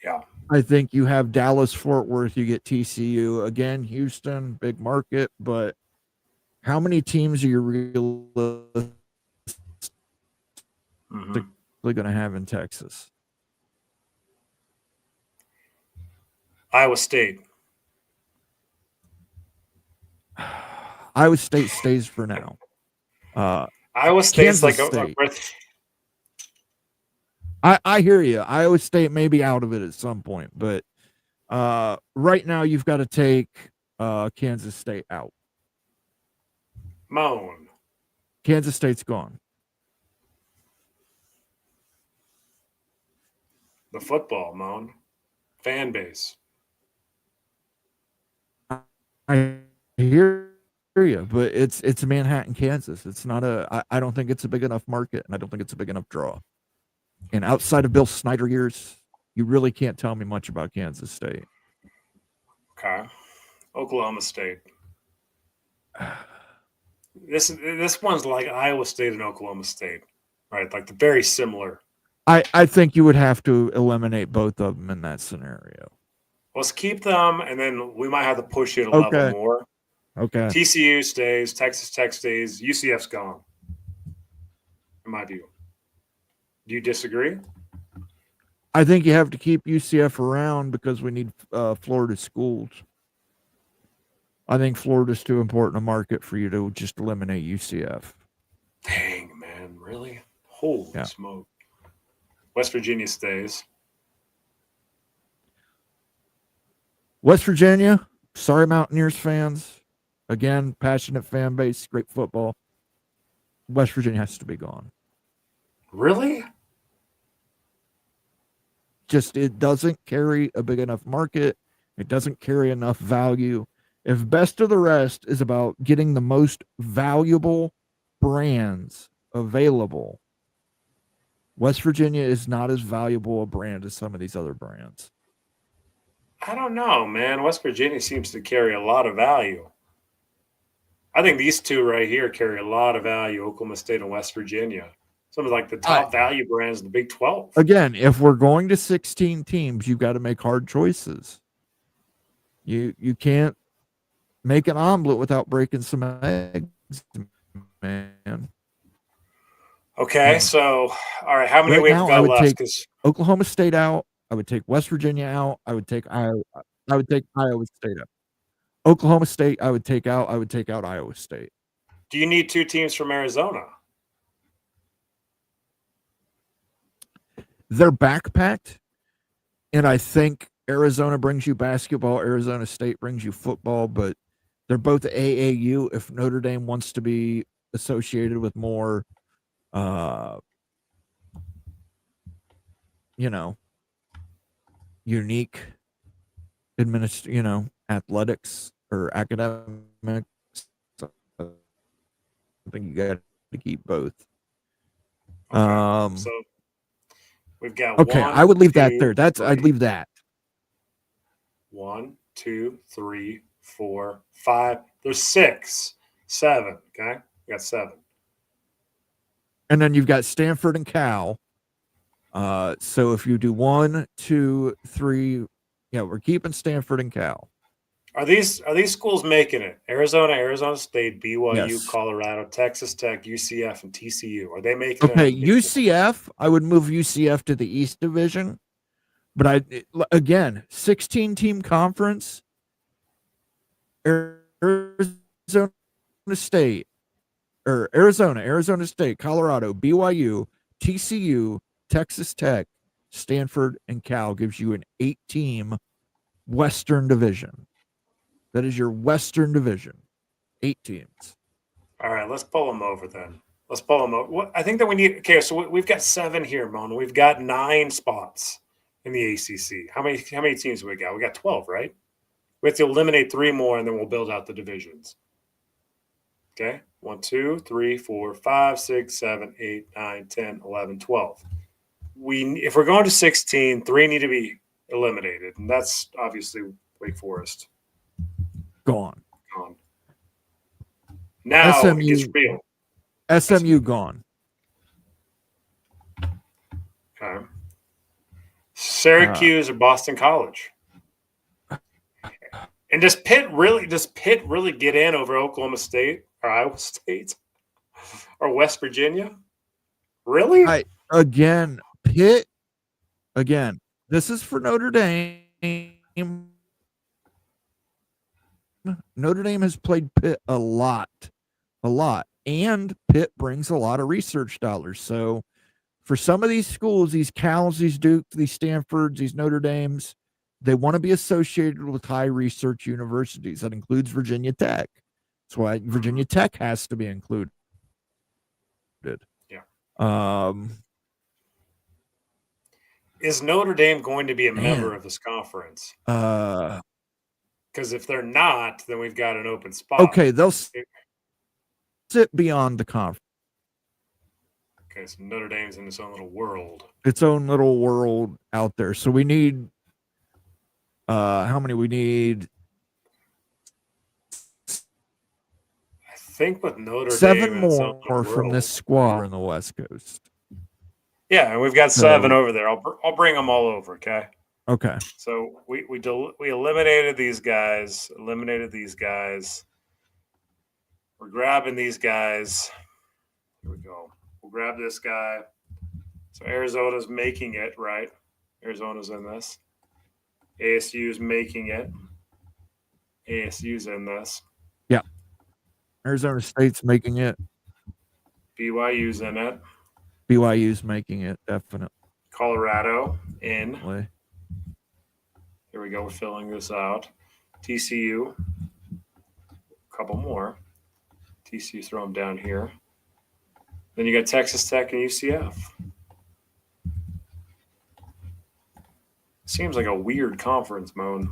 yeah, I think you have Dallas, Fort Worth, you get TCU. Again, Houston, big market, but how many teams are you realistically going to have in Texas? Iowa State. Iowa State stays for now. Iowa State's like State. I hear you. Iowa State may be out of it at some point, but right now you've got to take Kansas State out. Moan. Kansas State's gone. The football, Moan. Fan base. I hear you, but it's Manhattan, Kansas. It's not I don't think it's a big enough market, and I don't think it's a big enough draw. And outside of Bill Snyder years, you really can't tell me much about Kansas State. Okay. Oklahoma State. This one's like Iowa State and Oklahoma State, right? Like they're very similar. I think you would have to eliminate both of them in that scenario. Let's keep them, and then we might have to push it a level more. Okay. TCU stays. Texas Tech stays. UCF's gone. In my view. Do you disagree? I think you have to keep UCF around because we need Florida schools. I think Florida's too important a market for you to just eliminate UCF. Dang, man. Really? Holy smoke. West Virginia stays. West Virginia, sorry Mountaineers fans. Again, passionate fan base, great football. West Virginia has to be gone. Really? Just it doesn't carry a big enough market. It doesn't carry enough value. If best of the rest is about getting the most valuable brands available, West Virginia is not as valuable a brand as some of these other brands. I don't know, man. West Virginia seems to carry a lot of value. I think these two right here carry a lot of value, Oklahoma State and West Virginia. Some of like the top value brands in the Big 12. Again, if we're going to 16 teams, you've got to make hard choices. You can't make an omelet without breaking some eggs, man. Okay, so all right, how many Right we've now, I got would left? take 'Cause Oklahoma State out. I would take West Virginia out. I would take Iowa State out. Oklahoma State, I would take out. I would take out Iowa State. do you need two teams from Arizona? They're backpacked, and I think Arizona brings you basketball. Arizona State brings you football, but they're both AAU. If Notre Dame wants to be associated with more, unique athletics or academics, I think you got to keep both. Okay, so we've got Okay, one, I would leave that two, there. I'd three. leave that. 1, 2, 3, 4, 5. There's 6, 7. Okay, we got 7. And then you've got Stanford and Cal. So if you do 1, 2, 3, we're keeping Stanford and Cal. Are these schools making it? Arizona, Arizona State, BYU, Yes. Colorado, Texas Tech, UCF, and TCU. Are they making it? Okay, UCF, I would move UCF to the East Division. But again, 16-team conference, Arizona State, Arizona State, Colorado, BYU, TCU, Texas Tech, Stanford, and Cal gives you an 8-team Western Division. That is your Western Division. 8 teams. All right, let's pull them over then. Let's pull them over. I think that we need – okay, so we've got 7 here, Mona. We've got 9 spots in the ACC. How many teams do we got? We got 12, right? We have to eliminate 3 more, and then we'll build out the divisions. Okay, 1, 2, 3, 4, 5, 6, 7, 8, 9, 10, 11, 12. If we're going to 16, 3 need to be eliminated, and that's obviously Wake Forest. Gone. Now SMU, it gets real. SMU gone. Okay. Syracuse or Boston College. And does Pitt really get in over Oklahoma State or Iowa State or West Virginia? Really? Pitt, this is for Notre Dame. Notre Dame has played Pitt a lot. And Pitt brings a lot of research dollars. So for some of these schools, these Cals, these Dukes, these Stanfords, these Notre Dames, they want to be associated with high research universities. That includes Virginia Tech. That's why Virginia Tech has to be included. Yeah. Is Notre Dame going to be a member of this conference? Because if they're not, then we've got an open spot. Okay, they'll sit beyond the conference. Okay, so Notre Dame's in its own little world. Its own little world out there. So we need how many we need? I think with Notre 7 Dame, more from this squad on the West Coast. Yeah, and we've got 7 over there. I'll bring them all over. Okay. Okay. So we eliminated these guys. We're grabbing these guys. Here we go. We'll grab this guy. So Arizona's making it, right? Arizona's in this. ASU's making it. ASU's in this. Yeah. Arizona State's making it. BYU's in it. BYU's making it, definitely. Colorado in. Here we go. We're filling this out. TCU. A couple more. TCU, throw them down here. Then you got Texas Tech and UCF. Seems like a weird conference, Moan.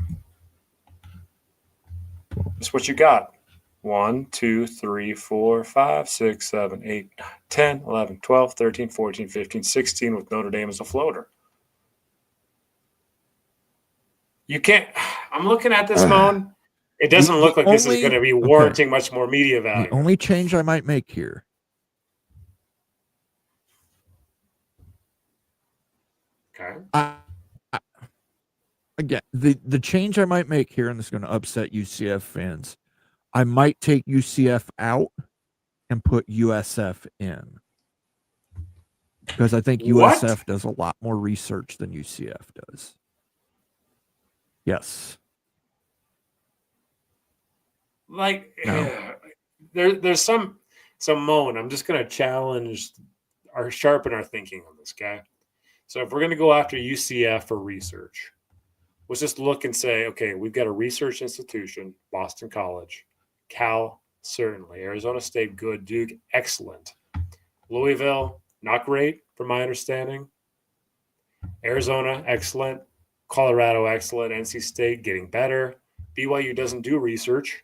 That's what you got. 1, 2, 3, 4, 5, 6, 7, 8, 9, 10, 11, 12, 13, 14, 15, 16 with Notre Dame as a floater. You can't – I'm looking at this, Moan. It doesn't look like this is going to be warranting much more media value. The only change I might make here. Okay. Again, the change I might make here, and this is going to upset UCF fans, I might take UCF out and put USF in. Because I think USF does a lot more research than UCF does. Yes. Like, there's some Moan. I'm just going to challenge sharpen our thinking on this guy. So if we're going to go after UCF for research, let's just look and say, okay, we've got a research institution, Boston College, Cal, certainly, Arizona State, good, Duke, excellent. Louisville, not great, from my understanding. Arizona, excellent. Colorado, excellent. NC State, getting better. BYU doesn't do research.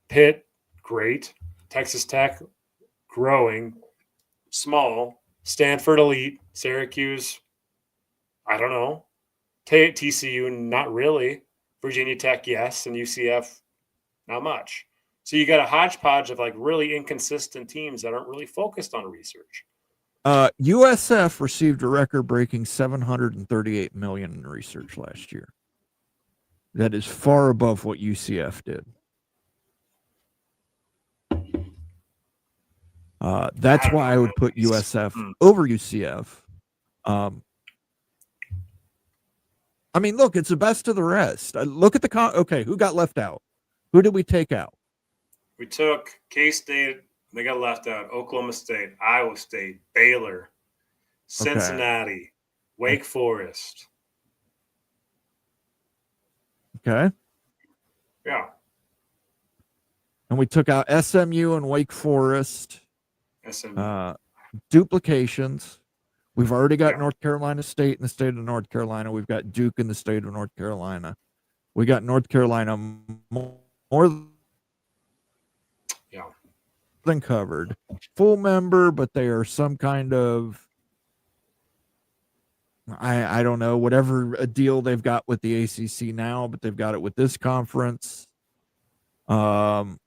Pitt, great. Texas Tech, growing. Small. Stanford, elite. Syracuse, I don't know. TCU, not really. Virginia Tech, yes. And UCF, not much. So you got a hodgepodge of like really inconsistent teams that aren't really focused on research. USF received a record-breaking $738 million in research last year. That is far above what UCF did. That's why I would put USF over UCF. I mean, look, it's the best of the rest. Look at the okay, who got left out? Who did we take out? We took K-State. They got left out. Oklahoma State, Iowa State, Baylor, Cincinnati, Wake Forest. Okay. Yeah. And we took out SMU and Wake Forest. SMU. Duplications. We've already got North Carolina State in the state of North Carolina. We've got Duke in the state of North Carolina. We got North Carolina more than covered. Full member, but they are some kind of, I don't know, whatever a deal they've got with the ACC now, but they've got it with this conference. You've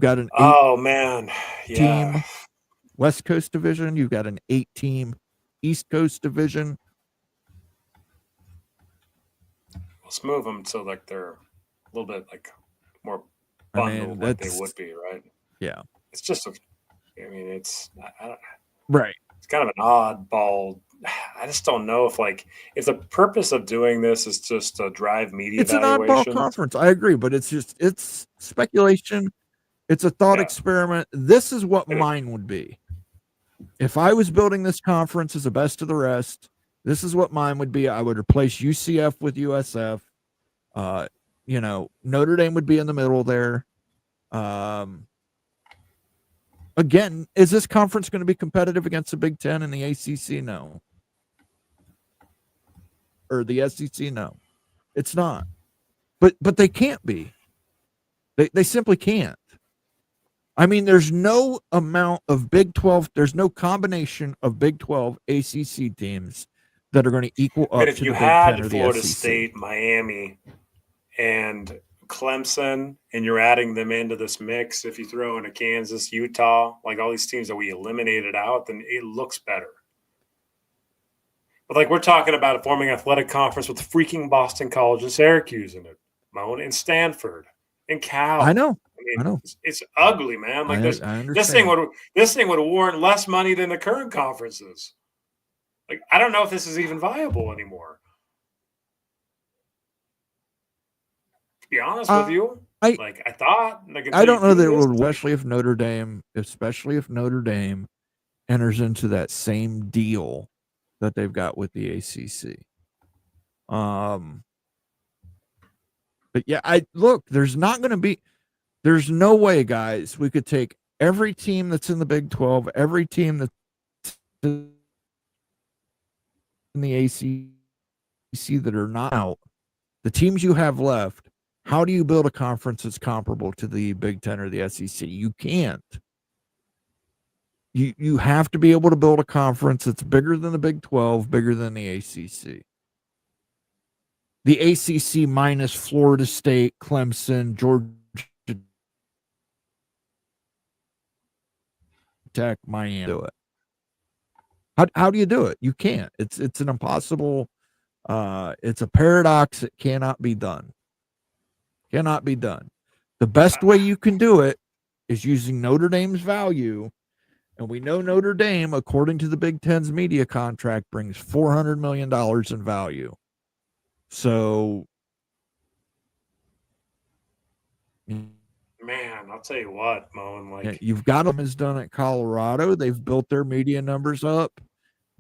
got an team West Coast division. You've got an 8-team East Coast division. Let's move them so like they're a little bit like more bundled like they would be, right? Yeah. It's just it's right. It's kind of an oddball. I just don't know if the purpose of doing this is just to drive media. It's an oddball conference. I agree, but it's speculation. It's a thought experiment. This is what mine would be. If I was building this conference as the best of the rest, this is what mine would be. I would replace UCF with USF. Notre Dame would be in the middle there. Again, is this conference going to be competitive against the Big Ten and the ACC? No. Or the SEC? No. It's not. But they can't be. They simply can't. I mean, there's no amount of Big 12. There's no combination of Big 12 ACC teams that are going to equal up to the Big 10 or the SEC. If you had Florida State, Miami, and Clemson, and you're adding them into this mix, if you throw in a Kansas, Utah, like all these teams that we eliminated out, then it looks better. But we're talking about forming an athletic conference with freaking Boston College and Syracuse in it, Moan, and Stanford, and Cal. I know. It's ugly, man. This thing would warrant less money than the current conferences. I don't know if this is even viable anymore. To be honest with you, I thought. I don't know that it would, especially if Notre Dame enters into that same deal that they've got with the ACC. But yeah, there's no way, guys, we could take every team that's in the Big 12, every team that's in the ACC that are not out, the teams you have left, how do you build a conference that's comparable to the Big Ten or the SEC? You can't. You have to be able to build a conference that's bigger than the Big 12, bigger than the ACC. The ACC minus Florida State, Clemson, Georgia Tech, Miami. Do it. How do you do it? You can't. It's an impossible. It's a paradox. It cannot be done. Cannot be done. The best way you can do it is using Notre Dame's value. And we know Notre Dame, according to the Big Ten's media contract, brings $400 million in value. So, Man, I'll tell you what, Moen, like, you've got them as done at Colorado. They've built their media numbers up.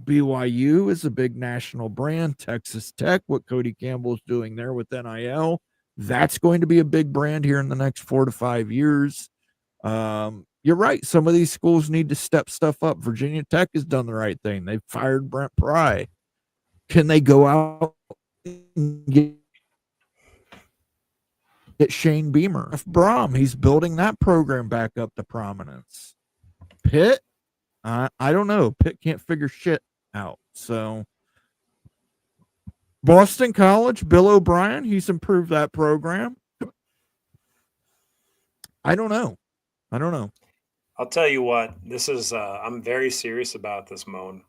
BYU is a big national brand. Texas Tech, what Cody Campbell's doing there with NIL, that's going to be a big brand here in the next 4 to 5 years. You're right. Some of these schools need to step stuff up. Virginia Tech has done the right thing. They've fired Brent Pry. Can they go out and get Shane Beamer? Brom, he's building that program back up to prominence. Pitt, I don't know. Pitt can't figure shit out. So Boston College, Bill O'Brien, he's improved that program. I don't know. I'll tell you what, this is, I'm very serious about this, Moen.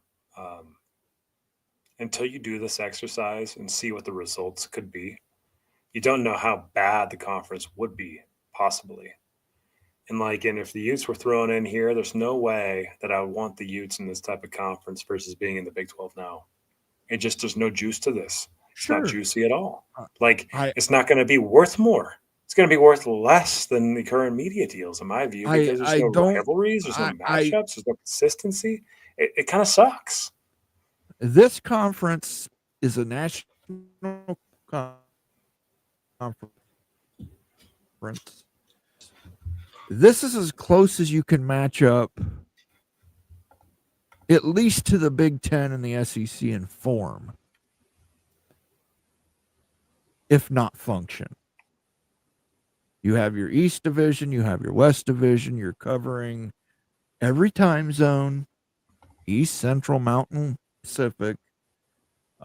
Until you do this exercise and see what the results could be, you don't know how bad the conference would be, possibly. And if the Utes were thrown in here, there's no way that I would want the Utes in this type of conference versus being in the Big 12 now. There's no juice to this. It's not juicy at all. It's not going to be worth more. It's going to be worth less than the current media deals, in my view, because there's no rivalries, there's no matchups, there's no consistency. It kind of sucks. This conference is a national conference. This is as close as you can match up, at least to the Big Ten and the SEC in form, if not function. You have your East Division, you have your West Division, you're covering every time zone, East, Central, Mountain, Pacific.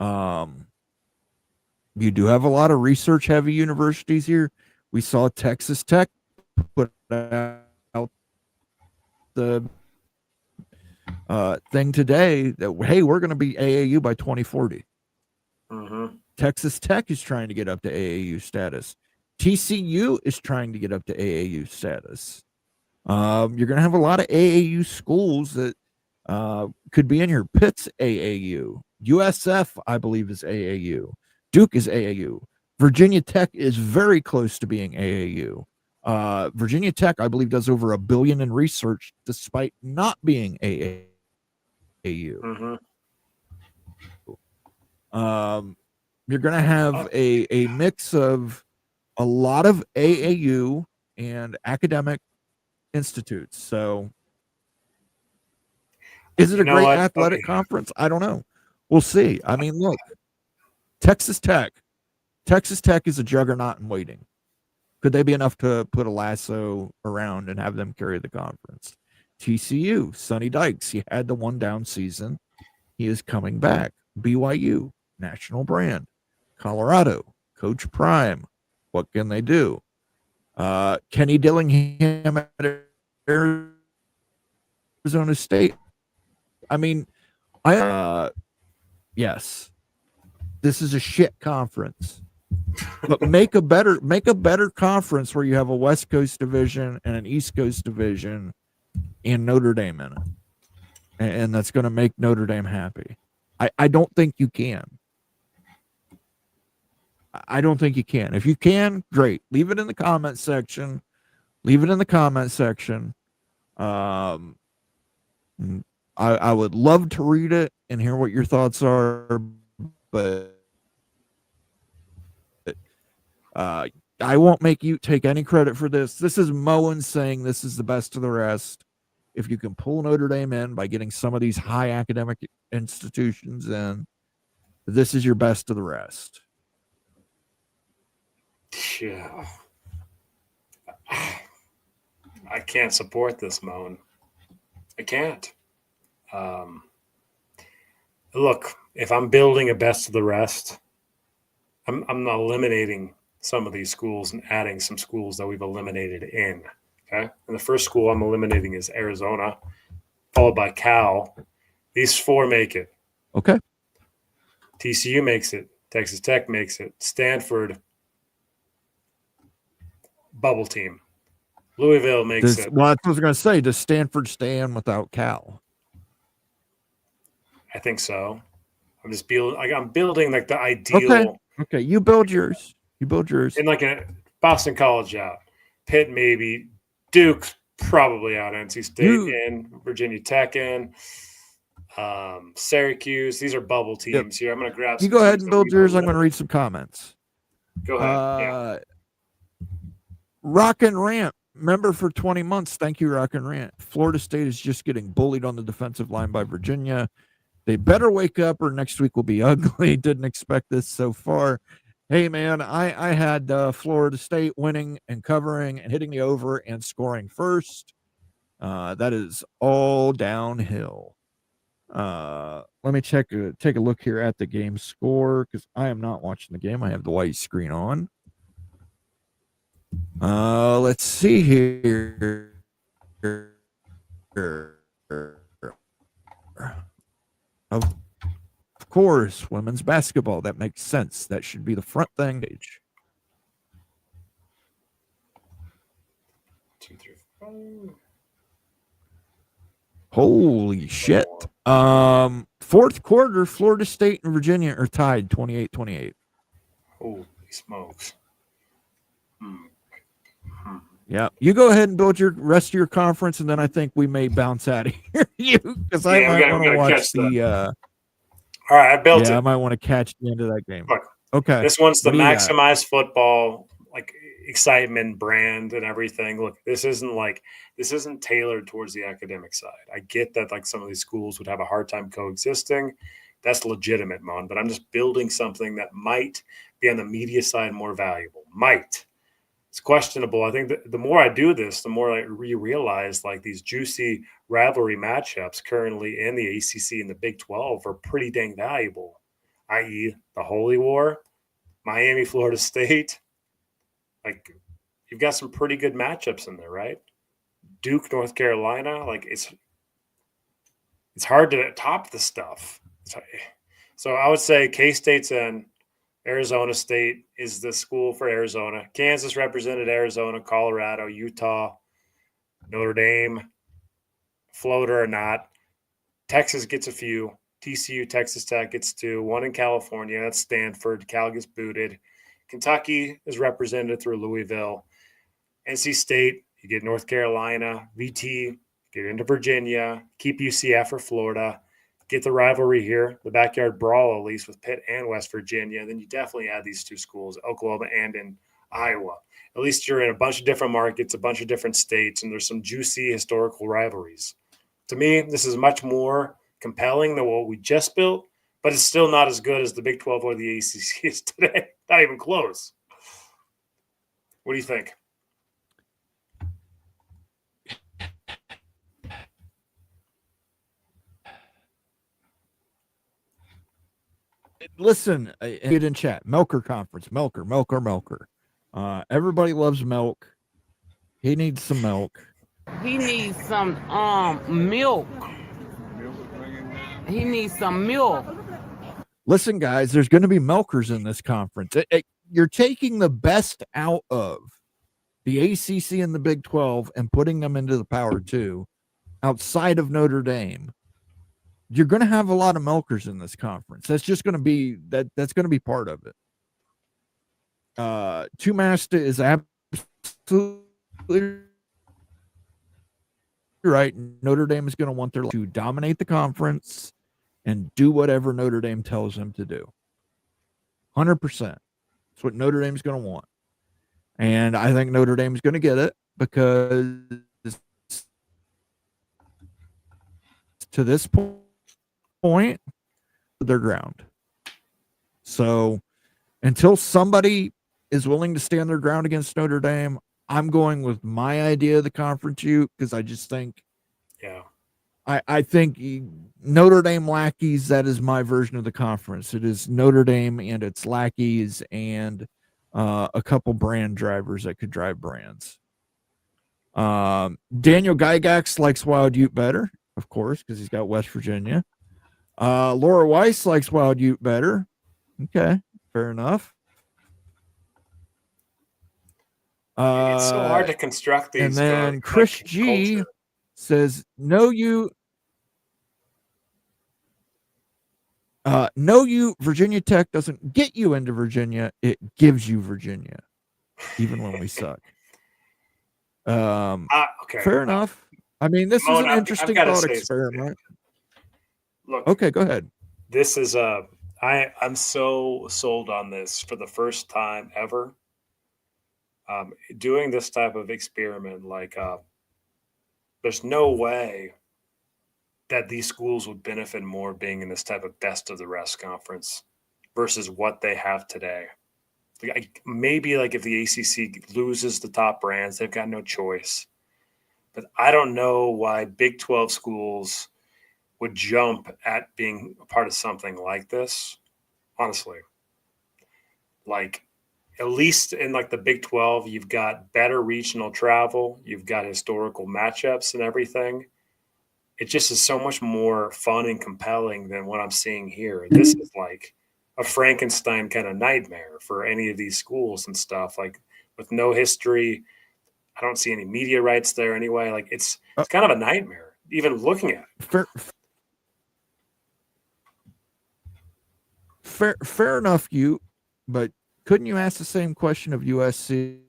You do have a lot of research-heavy universities here. We saw Texas Tech put out the thing today that, hey, we're going to be AAU by 2040. Mm-hmm. Texas Tech is trying to get up to AAU status. TCU is trying to get up to AAU status. You're going to have a lot of AAU schools that could be in here. Pitt's AAU. USF, I believe, is AAU. Duke is AAU. Virginia Tech is very close to being AAU. Virginia Tech, I believe, does over $1 billion in research despite not being AAU. Mm-hmm. You're going to have a mix of a lot of AAU and academic institutes. So is it a great athletic conference? I don't know. We'll see. I mean, look, Texas Tech is a juggernaut in waiting. Could they be enough to put a lasso around and have them carry the conference? TCU, Sonny Dykes, he had the one down season. He is coming back. BYU, national brand. Colorado, Coach Prime. What can they do? Kenny Dillingham at Arizona State. I mean, yes, this is a shit conference, but make a better conference where you have a West Coast division and an East Coast division and Notre Dame in it. And that's going to make Notre Dame happy. I don't think you can. I don't think you can. If you can, great. Leave it in the comment section. I would love to read it and hear what your thoughts are, but I won't make you take any credit for this. This is Moen saying this is the best of the rest. If you can pull Notre Dame in by getting some of these high academic institutions in, this is your best of the rest. Yeah. I can't support this, Moan. I can't. Look, if I'm building a best of the rest, I'm not eliminating some of these schools and adding some schools that we've eliminated in. Okay. And the first school I'm eliminating is Arizona, followed by Cal. These four make it. Okay. TCU makes it. Texas Tech makes it. Stanford, bubble team. Louisville makes it. Well, that's what I was going to say. Does Stanford stay in without Cal? I think so. I'm just building. I'm building like the ideal. Okay. You build yours. In like a Boston College out. Pitt maybe. Duke probably out. NC State in. Virginia Tech in. Syracuse. These are bubble teams here. I'm going to grab. You go ahead and build yours. I'm going to read some comments. Go ahead. Rock and Rant, member for 20 months. Thank you, Rock and Rant. Florida State is just getting bullied on the defensive line by Virginia. They better wake up or next week will be ugly. Didn't expect this so far. Hey, man, I had Florida State winning and covering and hitting the over and scoring first. That is all downhill. Let me take a look here at the game score because I am not watching the game. I have the white screen on. Let's see here. Of course, women's basketball. That makes sense. That should be the front thing. 2, 3, 4. Holy shit. Fourth quarter, Florida State and Virginia are tied 28-28. Holy smokes. Yeah, you go ahead and build your rest of your conference, and then I think we may bounce out of here. Because I might want to watch the. All right, I built it. I might want to catch the end of that game. Look, okay, this one's the maximize football, like excitement brand and everything. Look, this isn't tailored towards the academic side. I get that, like some of these schools would have a hard time coexisting. That's legitimate, Mon. But I'm just building something that might be on the media side more valuable. Might. It's questionable. I think that the more I do this, the more I realize like these juicy rivalry matchups currently in the ACC and the Big 12 are pretty dang valuable, i.e. the Holy War, Miami, Florida State. Like you've got some pretty good matchups in there, right? Duke, North Carolina. Like it's hard to top the stuff. So I would say K-State's in. Arizona State is the school for Arizona. Kansas represented Arizona, Colorado, Utah, Notre Dame, floater or not. Texas gets a few. TCU, Texas Tech gets 2. 1 in California. That's Stanford. Cal gets booted. Kentucky is represented through Louisville. NC State, you get North Carolina. VT, get into Virginia. Keep UCF or Florida. Get the rivalry here, the backyard brawl, at least with Pitt and West Virginia. Then you definitely add these 2 schools, Oklahoma and in Iowa. At least you're in a bunch of different markets, a bunch of different states, and there's some juicy historical rivalries. To me, this is much more compelling than what we just built, but it's still not as good as the Big 12 or the ACC is today. Not even close. What do you think? Listen, get in chat. Melker conference. Melker. Everybody loves milk. He needs some milk. He needs some milk. He needs some milk. Listen, guys, there's going to be milkers in this conference. You're taking the best out of the ACC and the Big 12 and putting them into the Power 2 outside of Notre Dame. You're going to have a lot of milkers in this conference. That's just going to be that's going to be part of it. Tumasta is absolutely right. Notre Dame is going to want to dominate the conference and do whatever Notre Dame tells them to do. 100%. That's what Notre Dame's going to want. And I think Notre Dame's going to get it because to this point, their ground. So until somebody is willing to stand their ground against Notre Dame. I'm going with my idea of the conference Ute because I just think, Yeah. I think Notre Dame lackeys, that is my version of the conference. It is Notre Dame and its lackeys and a couple brand drivers that could drive brands. Daniel Gygax likes Wild Ute better, of course, because he's got West Virginia. Laura Weiss likes Wild Ute better. Okay, fair enough. It's so hard to construct these. And then Chris G says, no, Virginia Tech doesn't get you into Virginia. It gives you Virginia, even when we suck. Okay. Fair enough. I mean, this is an interesting thought experiment. Look. Okay, go ahead. This is I'm so sold on this for the first time ever. Doing this type of experiment, like there's no way that these schools would benefit more being in this type of best of the rest conference versus what they have today. Maybe like if the ACC loses the top brands, they've got no choice. But I don't know why Big 12 schools would jump at being a part of something like this. Honestly, like at least in like the Big 12, you've got better regional travel. You've got historical matchups and everything. It just is so much more fun and compelling than what I'm seeing here. This is like a Frankenstein kind of nightmare for any of these schools and stuff, like with no history. I don't see any media rights there anyway. Like it's kind of a nightmare, even looking at it. Fair enough, but couldn't you ask the same question of USC?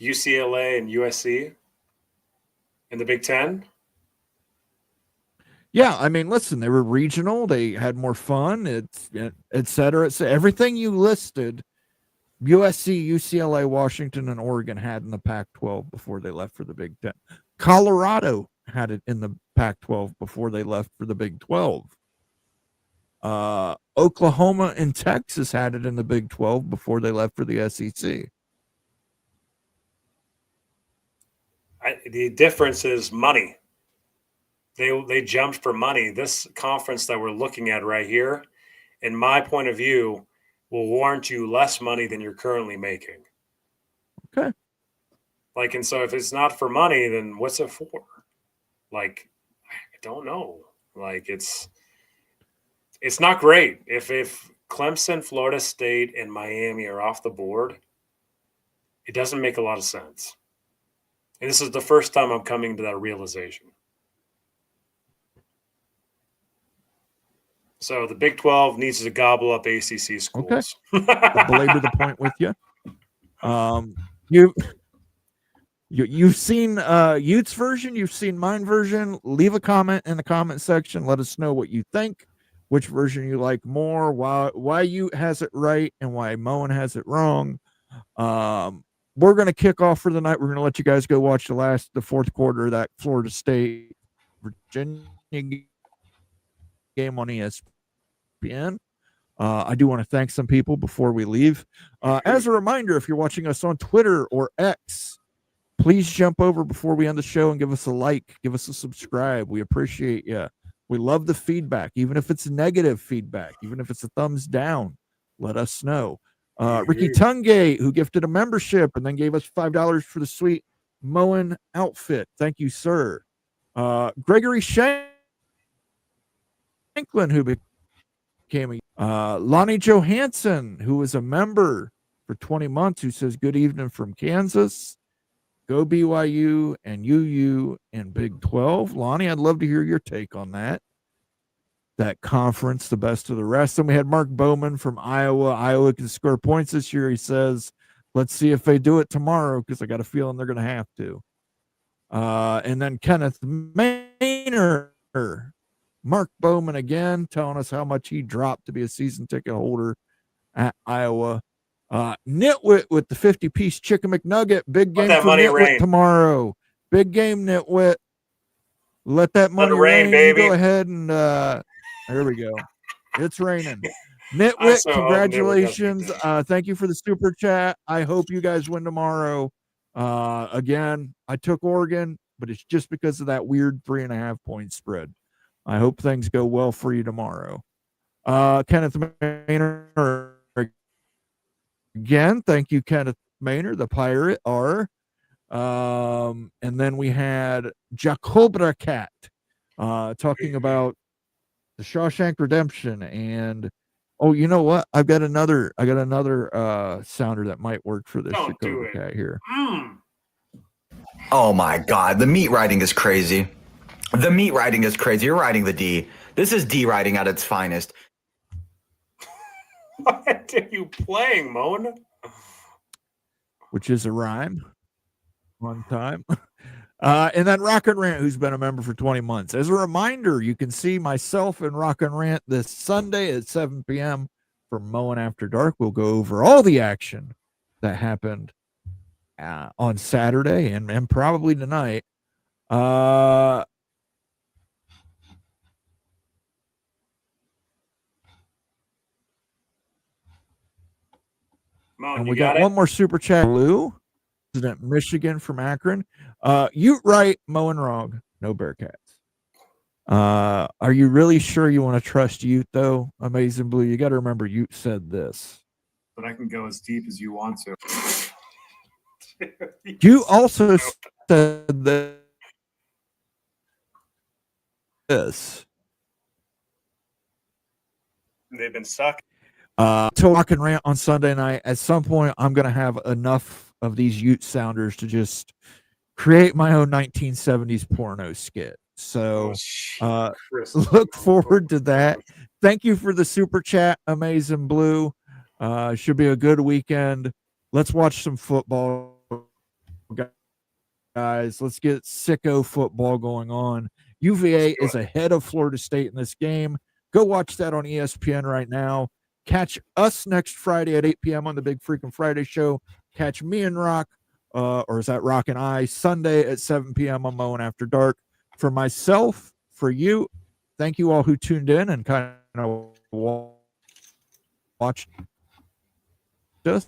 UCLA and USC in the Big Ten? Yeah, I mean, listen, they were regional. They had more fun, et cetera. So everything you listed, USC, UCLA, Washington, and Oregon had in the Pac-12 before they left for the Big Ten. Colorado had it in the Pac-12 before they left for the Big 12. Oklahoma and Texas had it in the Big 12 before they left for the SEC. The difference is money. They jumped for money. This conference that we're looking at right here, in my point of view, will warrant you less money than you're currently making. Okay. Like, and so if it's not for money, then what's it for? Like, I don't know. Like, it's not great. If Clemson, Florida State, and Miami are off the board, it doesn't make a lot of sense. And this is the first time I'm coming to that realization. So the Big 12 needs to gobble up ACC schools. Okay. I'll belabor the point with you. You've seen Ute's version. You've seen mine version. Leave a comment in the comment section. Let us know what you think, which version you like more, why Ute has it right and why Moen has it wrong. We're going to kick off for the night. We're going to let you guys go watch the fourth quarter of that Florida State Virginia game on ESPN. I do want to thank some people before we leave. As a reminder, if you're watching us on Twitter or X, please jump over before we end the show and give us a like, give us a subscribe. We appreciate you. We love the feedback, even if it's negative feedback, even if it's a thumbs down, let us know. Ricky Tungay, who gifted a membership and then gave us $5 for the sweet Moen outfit. Thank you, sir. Gregory Shanklin, who became Lonnie Johansson, who was a member for 20 months, who says, good evening from Kansas. Go BYU and UU and Big 12. Lonnie, I'd love to hear your take on that conference, the best of the rest. And we had Mark Bowman from Iowa. Iowa can score points this year. He says, let's see if they do it tomorrow, because I got a feeling they're going to have to. And then Kenneth Maynard, Mark Bowman again, telling us how much he dropped to be a season ticket holder at Iowa. Nitwit with the 50-piece chicken McNugget. Big game for Nitwit tomorrow. Big game, Nitwit. Let that money rain, baby. Go ahead and There we go. It's raining. I Nitwit, so hope Nitwit doesn't get congratulations. that. Thank you for the super chat. I hope you guys win tomorrow. Again, I took Oregon, but it's just because of that weird 3.5 point spread. I hope things go well for you tomorrow. Kenneth Maynard, again, thank you, Kenneth Maynard, the Pirate R. And then we had Jacobra Cat talking about the Shawshank Redemption, and you know what? I got another sounder that might work for this Don't do Jacobra it. Cat here. Oh my God, the meat writing is crazy. The meat writing is crazy. You're writing the D. This is D writing at its finest. What are you playing, Mona? Which is a rhyme. One time. And then Rock and Rant, who's been a member for 20 months. As a reminder, you can see myself and Rock and Rant this Sunday at 7 p.m. for Mowing After Dark. We'll go over all the action that happened on Saturday and probably tonight. And we got one more super chat. Lou, President Michigan from Akron. Ute right, mowing wrong. No Bearcats. Are you really sure you want to trust Ute though? Amazing Blue. You got to remember Ute said this. But I can go as deep as you want to. You also said this. They've been sucking. To Rock and Rant on Sunday night. At some point, I'm going to have enough of these Ute sounders to just create my own 1970s porno skit. So look forward to that. Thank you for the super chat, Amazing Blue. Should be a good weekend. Let's watch some football, guys. Let's get sicko football going on. UVA is ahead of Florida State in this game. Go watch that on ESPN right now. Catch us next Friday at 8 p.m. on the Big Freaking Friday Show. Catch me and Rock, or is that Rock and I, Sunday at 7 p.m. on Mowing After Dark. For myself, for you, thank you all who tuned in and kind of watched us.